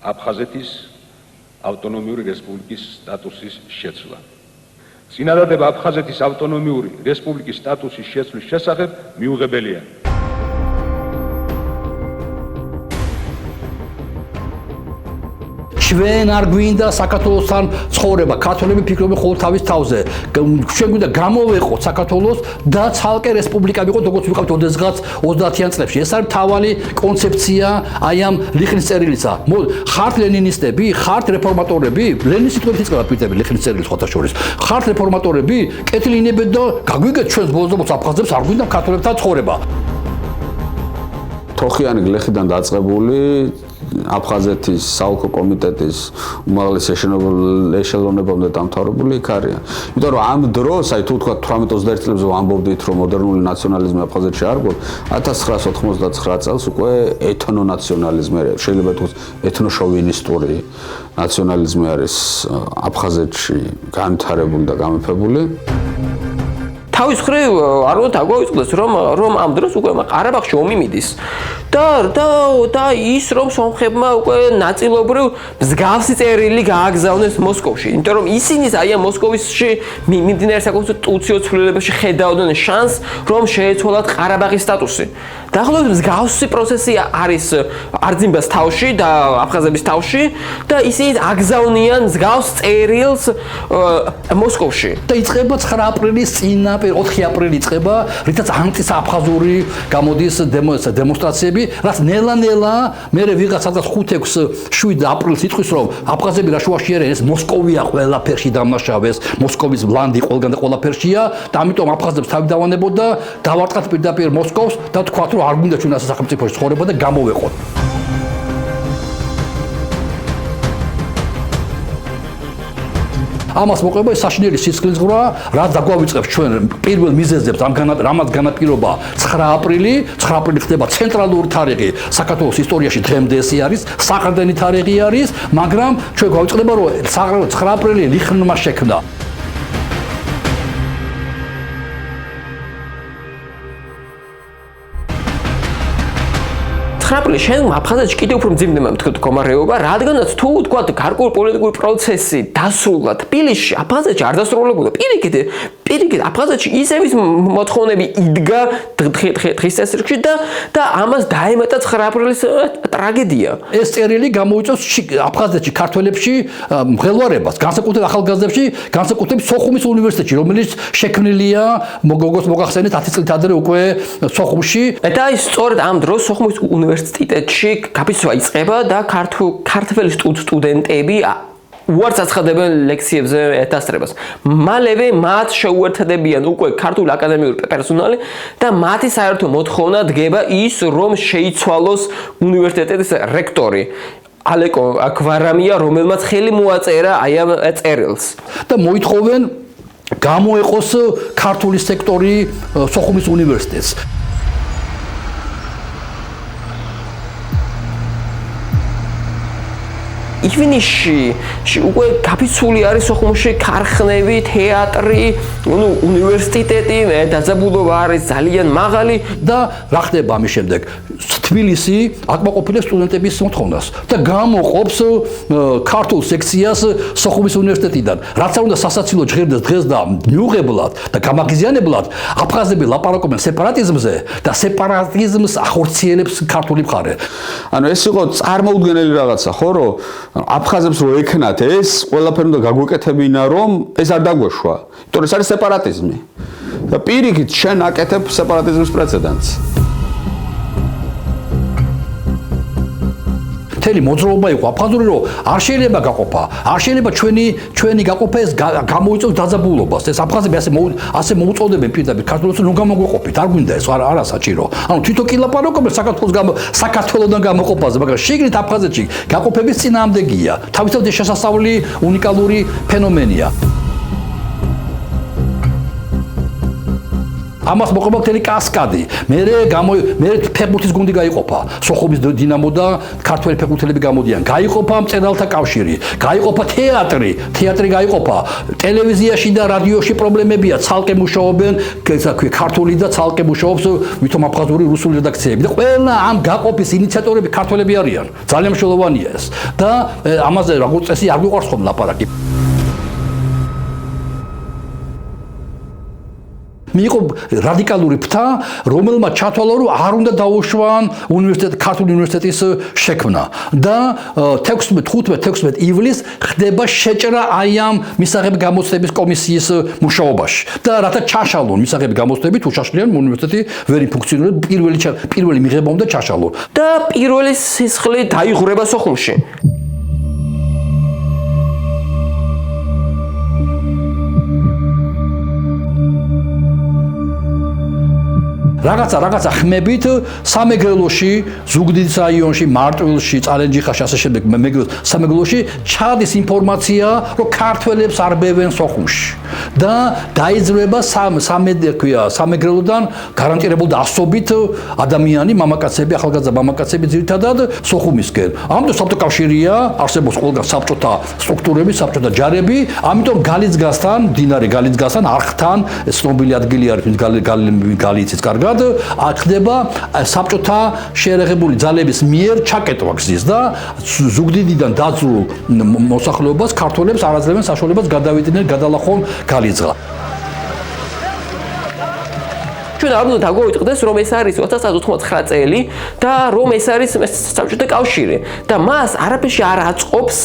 აფხაზეთის ავტონომიური რესპუბლიკის სტატუსის შეცვლა. წინადადება აფხაზეთის ავტონომიური რესპუბლიკის სტატუსის შეცვლის შესახებ მიუღებელია. ჩვენ არ გვინდა საქართველოსთან ცხოვრება, ქართველები ფიქრობენ ხოლმე თავის თავზე. ჩვენ გვინდა გამოვეყოთ საქართველოს და ცალკე რესპუბლიკა ვიყოთ, როგორც ვიყავთ ოდესღაც 30-იან წლებში. ეს არის მთავარი კონცეფცია აი ამ ლიხნის წერილისა. ხართ ლენინისტები, ხართ რეფორმატორები, ლენინის სიტყვებით იწყება პირდაპირ ლიხნის წერილი სხვათა შორის. ხართ რეფორმატორები, კეთილინებეთ და გაგვიგეთ ჩვენს ბოლოს აფხაზებს არ გვინდა ქართველებთან ცხოვრება. თოხიანი გლეხიდან დაწყებული აფხაზეთის საოლქო კომიტეტის უმაღლეს ეშელონებამდე დამთავრებული იქ არიან. იმიტომ რომ ამ დროს, აი თუ თქვა 18-21 წლებზე ვამბობდით, რომ მოდერნული ნაციონალიზმი აფხაზეთში არ გვაქვს, 1999 წელს უკვე ეთნონაციონალიზმი, შეიძლება ითქვას ეთნოშოვინისტური ნაციონალიზმი არის აფხაზეთში განვითარებული და გამეფებული. თავის მხრივ არ უნდა დაგვაიწყდეს რომ ამ დროს უკვე ყარაბაღში ომი მიდის და ის რომ სომხებმა უკვე ნაწილობრივ მსგავსი წერილი გააგზავნეს მოსკოვში, იმიტომ რომ ისინი აი ამ მოსკოვში მიმდინარე საკონსტიტუციო ცვლილებებში ხედავდნენ შანსს, რომ შეეცვალათ ყარაბაღის სტატუსი. დაახლოებით მსგავსი პროცესი არის არძიმბას თავში და აფხაზების თავში და ისინი აგზავნიან მსგავს წერილს მოსკოვში. და იწყება 9 აპრილის წინა 4 აპრილი იწყება, რითაც ანტისაფხაზური გამოდის დემონსტრაციები, რაც ნელა-ნელა მერე ვიღაც 5-6-7 აპრილს იტყვის, რომ აფხაზები რა შუაში არიან, ეს მოსკოვია ყველაფერში დამნაშავეს, მოსკოვის ბლანდი ყველგან და ყველაფერშია და ამიტომ აფხაზებს თავი დავანებოდა, დავარტყათ პირდაპირ მოსკოვს და თქვათ, რომ არ გვინდა ჩვენ ასე სახელმწიფოში ცხოვრება და გამოვეყოთ. ამას მოყვება საშინელი სისხლისღვრა, რაც დაგვავიწყებს ჩვენ პირველ მიზეზებს რამაც განაპირობა 9 აპრილი ხდება ცენტრალური თარიღი საქართველოს ისტორიაში დღემდე ესე არის, საყრდენი თარიღი არის, მაგრამ ჩვენ გვავიწყდება რომ 9 აპრილი ლიხნმა შექმნა. აპრილის შემდეგ აფხაზეთში კიდევ უფრო მძიმდება მდგომარეობა, რადგანაც თუ თქვათ გარკვეული პოლიტიკური პროცესი დასრულდა თბილისში, აფხაზეთში არ დასრულებულა. პირიქით აფხაზეთში ისევის მოთხოვნები იდგა დღის წესრიგში და ამას დაემატა 9 აპრილის ტრაგედია. ეს წერილი გამოიწვევს აფხაზეთში ქართველებში მღელვარებას, განსაკუთრებით ახალგაზრდებში, განსაკუთრებით სოხუმის უნივერსიტეტში, რომელიც შექმნილია როგორც მოგახსენეთ 10 წლით ადრე უკვე სოხუმში. და ის სწორედ ამ დროს სოხუმის უნივერსიტეტში გაფიცვა იწყება და ქართველი სტუდენტები უარს აცხადებენ ლექციებზე ეთასტრებას. მალევე მათ შეუერთდებიან უკვე ქართული აკადემიური პერსონალი და მათი საერთო მოთხოვნა დგება ის, რომ შეიცვალოს უნივერსიტეტის რექტორი ალეკო აქვარამია, რომელმაც ხელი მოაწერა აი ამ წერილს. და მოითხოვენ გამოეყოს ქართული სექტორი სოხუმის უნივერსიტეტს. ივნისში უკვე გაფიცული არის სოხუმში ქარხნები, თეატრი, უნივერსიტეტი, დაძაბულობა არის ძალიან მაღალი და რა ხდება ამის შემდეგ? თბილისი აკმაყოფილებს სტუდენტების მოთხოვნას და გამოყოფს ქართულ სექციას სოხუმის უნივერსიტეტიდან. რაც არ უნდა სასაცილო ჟღერდეს დღეს და მიუღებლად და გამაგიზიანებლად აფხაზები ლაპარაკობენ სეპარატიზმზე და სეპარატიზმს ახორციელებს ქართული მხარე. ანუ ეს იყო წარმოუდგენელი რაღაცა, ხო, რომ აფხაზებს რო ეკნათ ეს ყველაფერი უნდა გაგვეკეთებინა, რომ ეს არ დაგვეშვა. იმიტომ რომ ეს არის სეპარატიზმი. და პირიქით შენ აკეთებ სეპარატიზმის პრეცედენტს. მთელი მოძრაობა იყო აფხაზური, რომ არ შეიძლება გაყოფა, არ შეიძლება ჩვენი გაყოფა ეს გამოიწვევს დაძაბულობას. ეს აფხაზები ასე მოუწოდებენ პირდაპირ ქართულს, რომ გამოგვეყოფით, არ გვინდა ეს არა საჭირო. ანუ თვითონ კი ლაპარაკობენ საქართველოსდან გამოყოფაზე, მაგრამ შიგნით აფხაზეთში გაყოფების წინააღმდეგია. თავისთავად ეს შესასწავლი უნიკალური ფენომენია. ამას მოყვება მთელი კასკადი. მე ფეხბურთის გუნდი გაიყოფა. სოხუმის დინამო და ქართველი ფეხბურთელები გამოდიან. გაიყოფა მწერალთა კავშირი, გაიყოფა თეატრი გაიყოფა. ტელევიზიაში და რადიოში პრობლემებია, ცალკე მუშაობენ ქართული და ცალკე მუშაობს ვითომ აფხაზური რუსული რედაქციები. და ყველა ამ გაყოფის ინიციატორები ქართველები არიან. ძალიან მნიშვნელოვანია ეს. და ამაზე როგორც წესი არ გვიყვარს ხომ ლაპარაკი. მიიღო რადიკალური ფთა, რომელმაც ჩათვალა, რომ არ უნდა დაუშვან ქართული უნივერსიტეტის შექმნა. და 15-16 ივლისს ხდება შეჭრა აი ამ მისაღები გამოცდების კომისიის მუშაობაში. და რათა ჩაშალონ მისაღები გამოცდები, თუ ჩაშლიან უნივერსიტეტი ვერ იფუნქციონირებს, პირველი მიღება უნდა ჩაშალონ. და პირველი სისხლი დაიღურება სოხუმში. რაღაცა ხმებით სამეგრელოში, ზუგდიდის რაიონში, მარტვილში, წალენჯიხაში ასე შემდეგ სამეგრელოში ჩადის ინფორმაცია, რომ ქართველებს არბევენ სოხუმში. და დაიძრება სამეგრელოდან გარანტირებული ასობით ადამიანი, მამაკაცები, ახალგაზრდა მამაკაცები ძირითადად სოხუმისკენ. ამიტომ საბჭოთა კავშირია, არსებობს ყველგან საბჭოთა სტრუქტურები, საბჭოთა ჯარები, ამიტომ გალიცგასთან, მდინარე გალიცგასთან, არხთან, ცნობილი ადგილი არის გალიცის კარგად, ხდება საბჭოთა შეერაღებული ძალების მიერ ჩაკეტვა გზის და ზუგდიდიდან დაძრულ მოსახლეობას ქართველებს არ აძლევენ საშუალებას გადავიდნენ გადალახონ გალიცღა. ჩვენ არ უნდა დაგვაიტყდეს რომ ეს არის 1989 წელი და რომ ეს არის საბჭოთა კავშირი და მას არაფერში არ აწყობს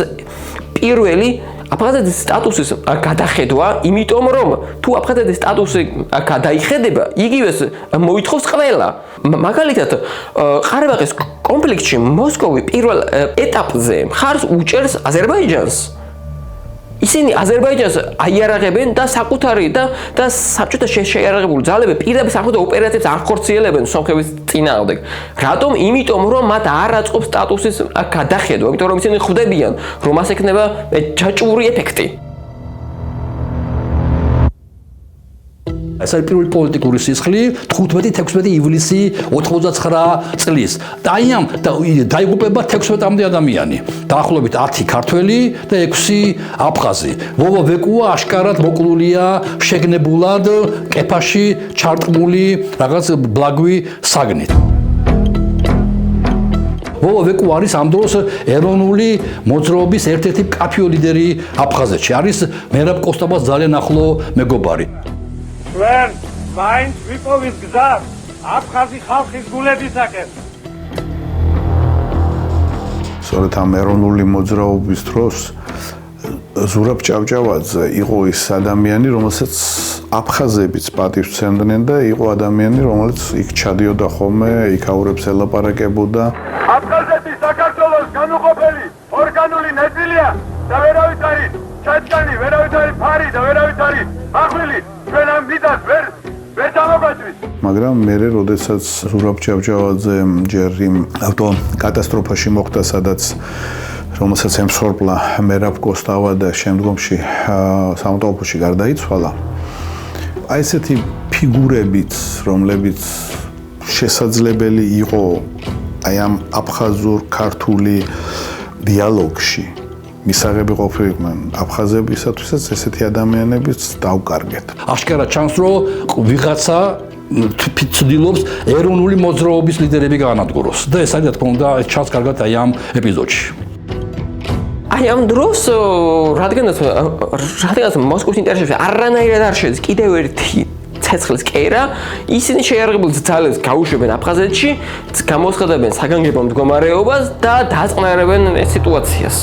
პირველი აფხაზეთის სტატუსის გადახედვა, იმიტომ რომ თუ აფხაზეთის სტატუსი გადაიხედება, იგივეს მოითხოვს ყველა. მაგალითად, ყარაბაღის კონფლიქტში მოსკოვი პირველ ეტაპზე მხარს უჭერს აზერბაიჯანს. ისინი აზერბაიჯანს აიარაღებენ და საკუთარი და საბჭოთა შეიარაღებული ძალები პირდაპირ სამხედრო ოპერაციებს არ ხორციელებენ სომხების წინააღმდეგ. რატომ? იმიტომ რომ მათ არ აწყობს სტატუსის გადახედვა, იმიტომ რომ ისინი ხვდებიან, რომ მას ექნება ჯაჭვური ეფექტი. ეს არის პირველი პოლიტიკური სისხლი 15-16 ივლისი 89 წლის. და აი ამ დაიღუპება 16-მდე ადამიანი. დაახლოებით 10 ქართველი და 6 აფხაზი. ვოვა ვეკუა აშკარად მოკლულია შეგნებულად კეფაში ჩარტყმული რაღაც ბლაგვი საგნით. ვოვა ვეკუ არის ამ დროს ეროვნული მოძრაობის ერთ-ერთი მკაფიო ლიდერი აფხაზეთში. არის მერაბ კოსტაბას ძალიან ახლო მეგობარი. ჩვენ მაინც ვიპოვის გზას აფხაზი ხალხის გულებისაკენ. სწორედ ამ ეროვნული მოძრაობის დროს ზურაბ ჭავჭავაძე იყო ის ადამიანი, რომელსაც აფხაზებიც პატივს სცემდნენ და იყო ადამიანი, რომელიც იქ ჩადიოდა ხოლმე, იქაურებს ელაპარაკებოდა. აფხაზეთი საქართველოს განუყოფელი ორგანული ნაწილია და ვერავით არის ჩაჭკანი, ვერავით არის ფარი და ვერავით არის ახვლილი. ჩვენ ამ მიდას ვერ დამოგვაჭრის. მაგრამ მერე როდესაც ზურაბ ჭავჭავაძემ ჯერ იმ ავტოკატასტროფაში მოხვდა, სადაც რომელსაც ემსხვერპლა მერაბ კოსტავა და შემდგომში სამთავროში გარდაიცვალა. აი ესეთი ფიგურებიც, რომლებიც შესაძლებელი იყო აი ამ აფხაზურ-ქართული დიალოგში მისაღები ყოფილიყვნენ აფხაზებისათვისაც ესეთი ადამიანებიც დავკარგეთ. აშკარად ჩანს, რომ ვიღაცა ცდილობს ეროვნული მოძრაობის ლიდერები გაანადგუროს და ეს არის რა თქმა უნდა ჩანს კარგად აი ამ ეპიზოდში. აი ამ დროს რადგანაც მოსკოვის ინტერესებში არანაირად არ შედის კიდევ ერთი ცეცხლის კერა, ისინი შეიარაღებულ ძალებს გაუშვებენ აფხაზეთში, გამოსხდებენ საგანგებო მდგომარეობას და დაწყნარებენ სიტუაციას.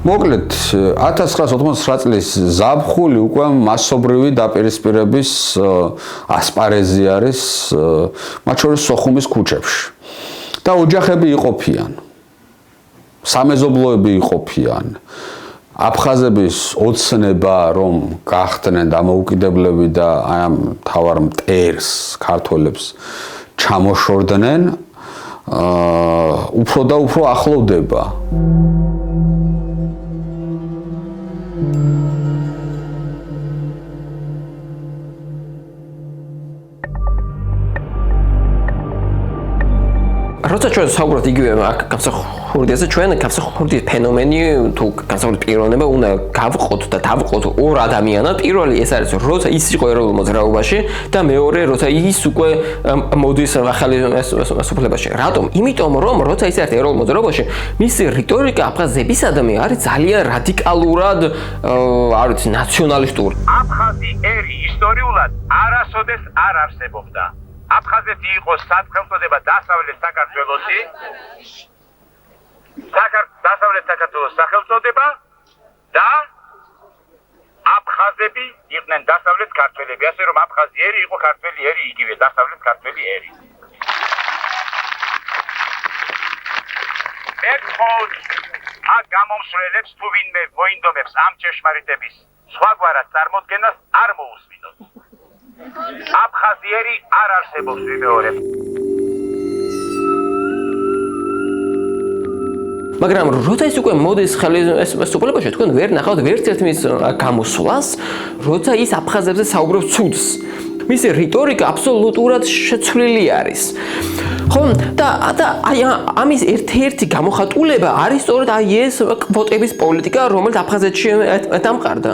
მოკლედ 1989 წლის ზაფხული უკვე მასობრივი დაპირისპირების ასპარეზი არის მათ შორის სოხუმის ქუჩებში და ოჯახები იყოფიან. სამეზობლოები იყოფიან. აფხაზების ოცნება რომ გახდნენ დამოუკიდებლები და აი ამ თავარ მტერს ქართველებს ჩამოშორდნენ, უფრო და უფრო ახლოვდება. როცა ჩვენ საუბრობთ იგივე გამსახურდიაზე, ჩვენ გამსახურდის ფენომენი თუ გამსახურდის პიროვნება უნდა გავყოთ და დავყოთ ორ ადამიანად. პირველი ეს არის, როცა ის იყო ეროვნულ მოძრაობაში და მეორე, როცა ის უკვე მოდის ახალი სოფლებაში. რატომ? იმიტომ რომ როცა ის არის ეროვნულ მოძრაობაში, მისი რიტორიკა აფხაზებისადმი არის ძალიან რადიკალურად არის ნაციონალისტური. აფხაზი ერი ისტორიულად არასოდეს არ არსებობდა. აფხაზეთი იყო სახელმწიფო დასავლეთ საქართველოსი. დასავლეთ საქართველოს სახელმწიფო და აფხაზები იყვნენ დასავლეთ ქართველები, ასე რომ აფხაზი ერი იყო ქართველი ერი იგივე დასავლეთ ქართველი ერი. ეხოთ აქ გამომსვლელებს თუ ვინმე მოინდომებს ამ ჭეშმარიტების სხვაგვარად წარმოდგენას არ მოусმინოთ. აფხაზიერი არ არსებობს ვიმეორებ. მაგრამ როცა ის უკვე მოდის ხელისუფლებაში, თქვენ ვერ ნახავთ ვერცერთ მის გამოსვლას, როცა ის აფხაზებზე საუბრობს ცუდს. მისი რიტორიკა აბსოლუტურად შეცვლილი არის. ხო, და აი ამის ერთ-ერთი გამოხატულება არის სწორედ აი ეს კვოტების პოლიტიკა, რომელიც აფხაზეთში დამყარდა.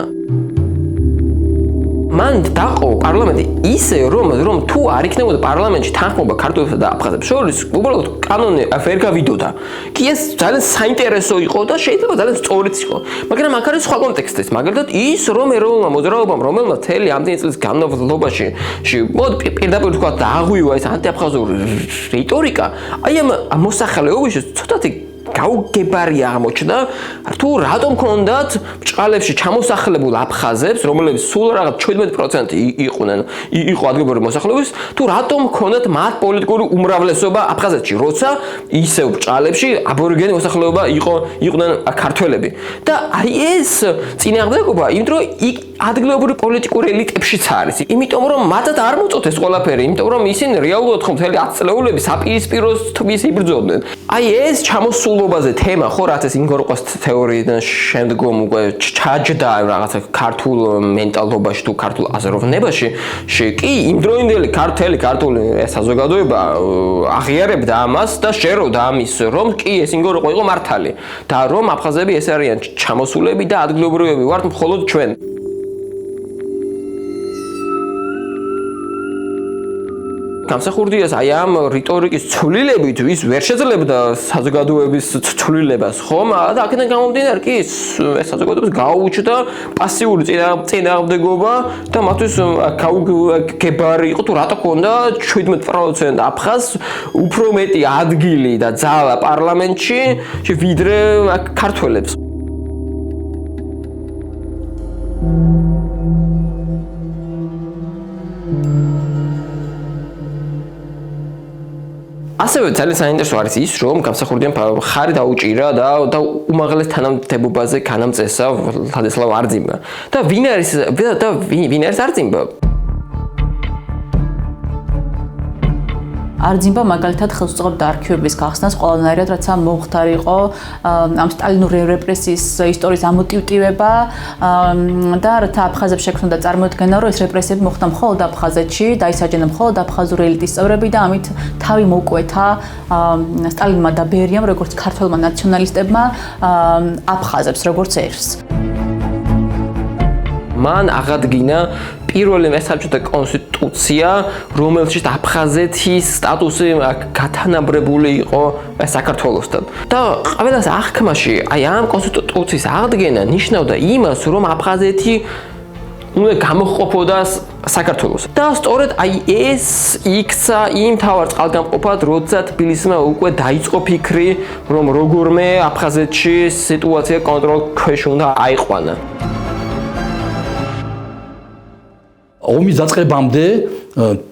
მან დაყო პარლამენტი ისე რომ თუ არ იქნებოდა პარლამენტში თანხმობა ქართველებსა და აფხაზებს შორის, უბრალოდ კანონი ვერ გავიდოდა. კი ეს ძალიან საინტერესო იყო და შეიძლება ძალიან სწორიც იყო. მაგრამ აქ არის სხვა კონტექსტიც. მაგალითად ის რომ ეროვნულმა მოძრაობამ, რომელმაც მთელი ამდენი წლის განმავლობაში პირდაპირ თქვა დააღვივა ეს ანტიაფხაზური რიტორიკა, აი ამ მოსახლეობაში ცოტათი გაუგებარი აღმოჩნდა, თუ რატომ ქონდათ ბჭყალებში ჩამოსახლებულ აფხაზებს, რომლებიც სულ რაღაც 17% იყო ადგილობრივი მოსახლეობის, თუ რატომ ქონდათ მათ პოლიტიკური უმრავლესობა აფხაზეთში, როცა ისევ ბჭყალებში აბორიგენი მოსახლეობა იყვნენ ქართველები. და აი ეს წინააღმდეგობა, იმიტომ რომ ადგილობრივი პოლიტიკური ელიტებშიც არის. იმიტომ რომ მათად არ მოწოთ ეს ყველაფერი, იმიტომ რომ ისინი რეალურად ხომ მთელი 10 წლეულები საპირისპიროს თმის იბრძოდნენ. აი ეს ჩამოსულობაზე თემა ხო რაც ეს ინგოროყოს თეორიიდან შემდგომ უკვე ჩაჯდა რაღაცა ქართულ მენტალობაში თუ ქართულ აზროვნებაში, კი იმდროინდელი ქართული საზოგადოება აღიარებდა ამას და შეეროდა ამის, რომ კი ეს ინგოროყო იყო მართალი და რომ აფხაზები ეს არიან ჩამოსულები და ადგილობრივები ვართ მხოლოდ ჩვენ. გამსახურდიას აი ამ რიტორიკის ცვლილებით ის ვერ შეძლებდა საზოგადოების ცვლილებას, ხომ? და აქედან გამომდინარე კი ეს საზოგადოებას გაუჩნდა პასიური წინააღმდეგობა და მათთვის გაუგებარი იყო თუ რატო ქონდა 17% აფხაზს უფრო მეტი ადგილი და ძალა პარლამენტში ვიდრე ქართველებს. ასევე ძალიან საინტერესო არის ის, რომ გამსახურდიამ ხარი დაუჭირა და უმაღლეს თანამდებობაზე განამწესა ვლადისლავ არძიმბა. და ვინ არის არძიმბა? არძიმბა მაგალითად ხელს უწყობდა არქივების გახსნას ყველანაირად, რაცა მოუხდარი იყო ამ სტალინური რეპრესიის ისტორიის ამოტივტივება და რათა აფხაზებს შექმნოდა წარმოდგენა, რომ ეს რეპრესიები მოხდა მხოლოდ აფხაზეთში, დაისაჯენა მხოლოდ აფხაზური ელიტის წევრები და ამით თავი მოუკვეთა სტალინმა და ბერიამ, როგორც ქართველმა ნაციონალისტებმა აფხაზებს როგორც ერს. მან აღადგინა პირველი საბჭოთა კონსტიტუცია, რომელშიც აფხაზეთის სტატუსი გათანაბრებული იყო საქართველოსთან. და ყველას აღქმაში აი ამ კონსტიტუციის აღდგენა ნიშნავდა იმას, რომ აფხაზეთი უნდა გამოჰყოფოდა საქართველოს. და სწორედ აი ეს იქცა იმ თავარ წყალგამყოფად, როცა თბილისმა უკვე დაიწყო ფიქრი, რომ როგორმე აფხაზეთში სიტუაცია კონტროლის ქვეშ უნდა აიყვანა. ომის დაწყებამდე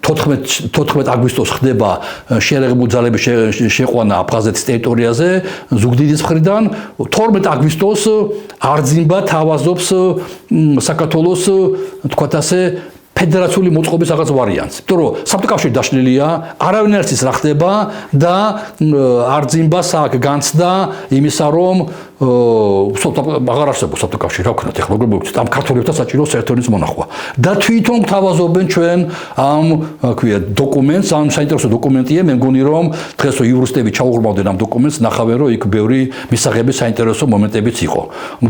14 აგვისტოს ხდება შეერაღებული ძალების შეყვანა აფხაზეთის ტერიტორიაზე ზუგდიდის მხრიდან. 12 აგვისტოს არძიმბა თავაზობს საქართველოს, თქვათ ასე, ფედერაციული მოწყობის რაღაც ვარიანტს. იმიტომ რომ საბჭოთა კავშირი დაშლილია, არავინ არ იცის რა ხდება და არძიმბას აქ განცდა იმისა, რომ აღარ არსებობს საბჭოთა კავშირი, რა ვქნათ ახლა როგორ მოვიქცეთ ამ ქართველებთან საჭირო საერთო მონახვა. და თვითონ თავაზობენ ჩვენ ამ ქვია დოკუმენტს, ამ საინტერესო დოკუმენტია, მე მგონი რომ დღეს იურისტები ჩაუღრმავდნენ ამ დოკუმენტს, ნახავენ რომ იქ ბევრი მისაღები საინტერესო მომენტებიც იყო.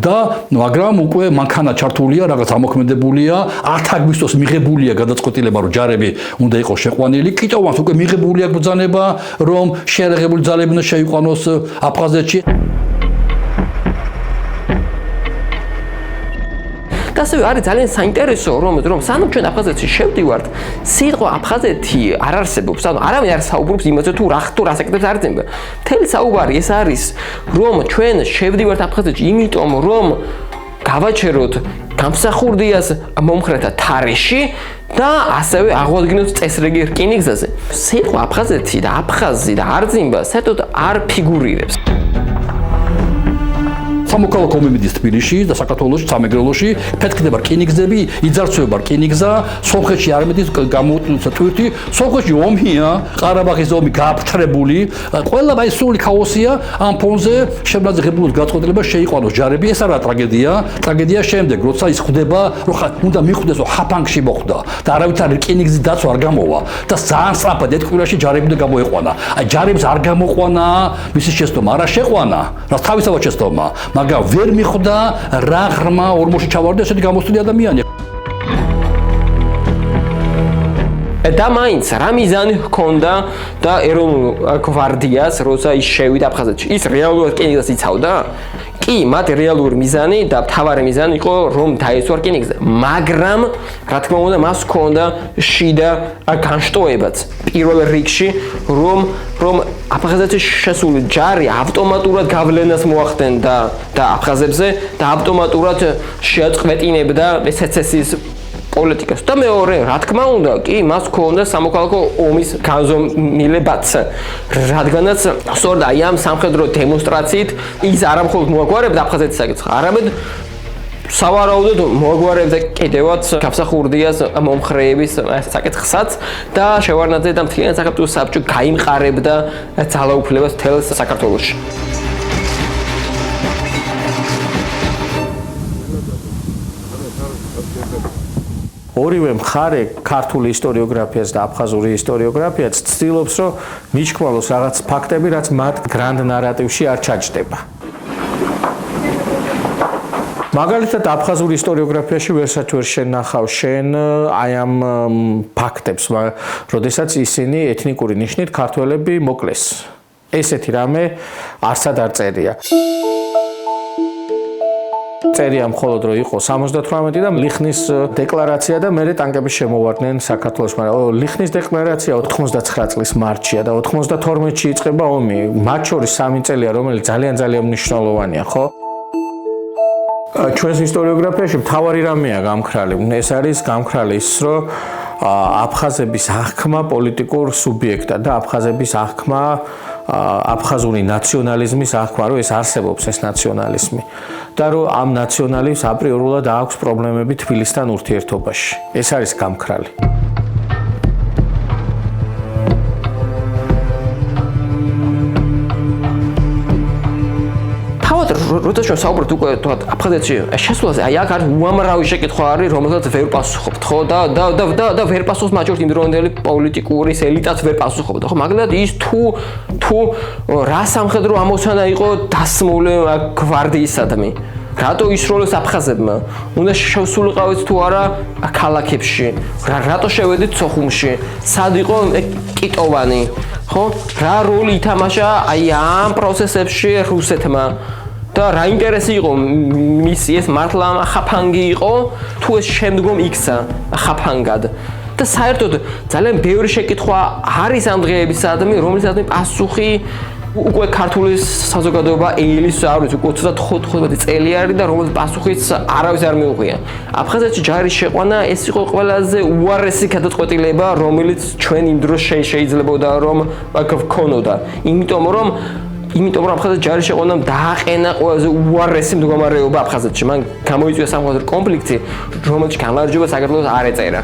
და მაგრამ უკვე მანქანა ჩართულია, რაღაც ამოქმედებულია, 10 აგვისტოს მიღებულია გადაწყვეტილება, რომ ჯარები უნდა იყოს შეყვანილი. კიტოვანს უკვე მიღებულია ბრძანება, რომ შეერაღებული ძალები უნდა შეიყვანოს აფხაზეთში. და ასევე არის ძალიან საინტერესო, რომ სანამ ჩვენ აფხაზეთში შევდივართ, სიტყვა აფხაზეთი არ არსებობს. ანუ არავინ არ საუბრობს იმაზე, თუ რა საკითხებს არძიმბა. მთელი საუბარი ეს არის, რომ ჩვენ შევდივართ აფხაზეთში, იმიტომ რომ გავაჩეროთ გამსახურდიას მომხრეთა თარეში და ასევე აღვადგინოთ წესრიგი რკინიგზაზე. სიტყვა აფხაზეთი და აფხაზი და არძიმბა საერთოდ არ ფიგურირებს. სამოქალაქო ომი მიდის თბილისში და საქართველოში, სამეგრელოში, ფეთქდება რკინიგზები, იძარცვება რკინიგზა, სომხეთში არ მიდის გამოუწვევს ტვირთი, სომხეთში ომია, ყარაბაღის ომი გააფთრებული, ყველა აი სული ქაოსია, ამ ფონზე შემაძღებულად გაწყვეტილება შეიყვანოს ჯარები, ეს არა ტრაგედია, ტრაგედია შემდეგ, როცა ის ხვდება, რომ უნდა მიხვდეს, რომ ჰაფანგში მოხვდა და არავითარ რკინიგზის დაცვა არ გამოვა და ძალიან სწრაფად ერთ კვირაში ჯარები უნდა გამოეყვანა. აი ჯარებს არ გამოყვანა, მისი შეცდომა არა შეყვანა, რაც თავისთავად შეცდომა, მაგრამ ვერ მიხვდა რა ღრმა ორმოში ჩავარდა ესეთი გამოსული ადამიანი. და მაინც რა მიზანი ჰქონდა და ეროვნულ გვარდიას, როცა ის შევიდა აფხაზეთში? ის რეალურად რკინიგზას იცავდა? კი, მათ რეალური მიზანი და მთავარი მიზანი იყო, რომ დაეცვა რკინიგზა, მაგრამ რა თქმა უნდა, მას ჰქონდა შიდა განშტოებაც პირველ რიგში, რომ აფხაზეთში შესული ჯარი ავტომატურად გავლენას მოახდენდა და აფხაზებზე და ავტომატურად შეაწყვეტინებდა სეცესიის პოლიტიკას და მეორე, რა თქმა უნდა, კი, მას ჰქონდა სამოქალაქო ომის განზომილებაც, რადგანაც სწორედ აი ამ სამხედრო დემონსტრაციით ის არა მხოლოდ მოაგვარებდა აფხაზეთის საკითხს, არამედ სავარაუდოდ მოაგვარებდა კიდევაც გაფსახურდიას მომხრეების საკითხსაც და შევარდნაძე და მთლიანი საქართველოს საბჭო გაიმყარებდა ძალაუფლებას მთელ საქართველოში. ორივე მხარე ქართული ისტორიოგრაფიას და აფხაზური ისტორიოგრაფიას ცდილობს, რომ მიჩქმალოს რაღაც ფაქტები, რაც მათ გრანდ ნარატივში არ ჩაჯდება. მაგალითად, აფხაზური ისტორიოგრაფიაში ვერსაც ვერ შენახავ შენ აი ამ ფაქტებს, როდესაც ისინი ეთნიკური ნიშნით ქართველები მოკლეს. ესეთი რამე არსად არ წერია. წერია მხოლოდ რომ იყო 78 და ლიხნის დეკლარაცია და მერე ტანკების შემოვარდნენ საქართველოს, მაგრამ ლიხნის დეკლარაცია 99 წლის მარტშია და 92-ში იწყება ომი. მათ შორის 3 წელია, რომელიც ძალიან მნიშვნელოვანია, ხო? ჩვენს ისტორიოგრაფიაში მთავარი რამეა გამქრალი. ეს არის გამქრალი ის, რომ აფხაზების აღქმა პოლიტიკურ სუბიექტად და აფხაზების აღქმა აფხაზური ნაციონალიზმის აღქმა, რომ ეს არსებობს ეს ნაციონალიზმი და რომ ამ ნაციონალიზმს აპრიორულად აქვს პრობლემები თბილისთან ურთიერთობაში. ეს არის გამქრალი. როცა ჩვენ საუბრობთ უკვე აფხაზეთში შესვლაზე, აი აქ არის უამრავი შეკითხვა არის, რომელსაც ვერ პასუხობთ, ხო? და ვერ პასუხობს მათ შორის იმდროინდელი პოლიტიკური ელიტაც ვერ პასუხობდა, ხო? მაგალითად ის თუ რა სამხედრო ამოცანა იყო დასმული გვარდიისადმი. რატო ისროლეს აფხაზებმა? უნდა შევსულიყავით თუ არა ქალაქებში? რატო შევედით სოხუმში? სად იყო კიტოვანი? ხო? რა როლი ითამაშა აი ამ პროცესებში რუსეთმა? და რა ინტერესი იყო მისი ეს მართლა ხაფანგი იყო თუ ეს შემდგომ იქცა ხაფანგად და საერთოდ ძალიან ბევრი შეკითხვა არის ამ დღეებისადმი, რომელსაც პასუხი უკვე ქართული საზოგადოება ეილის არ ვიცი, უკვე 25 წელი არის და რომელიც პასუხიც არავის არ მიუღია. აფხაზეთში ჯარის შეყვანა ეს იყო ყველაზე უარესი გადაწყვეტილება, რომელიც ჩვენ იმ დროს შეიძლებოდა რომ გქონოდა. იმიტომ რომ აფხაზეთში ჯარის შეყვანამ დააყენა ყველაზე უარესი მდგომარეობა აფხაზეთში. მან გამოიწვია სამხედრო კონფლიქტი, რომელშიც გამარჯვება საქართველოს არ ეწერა.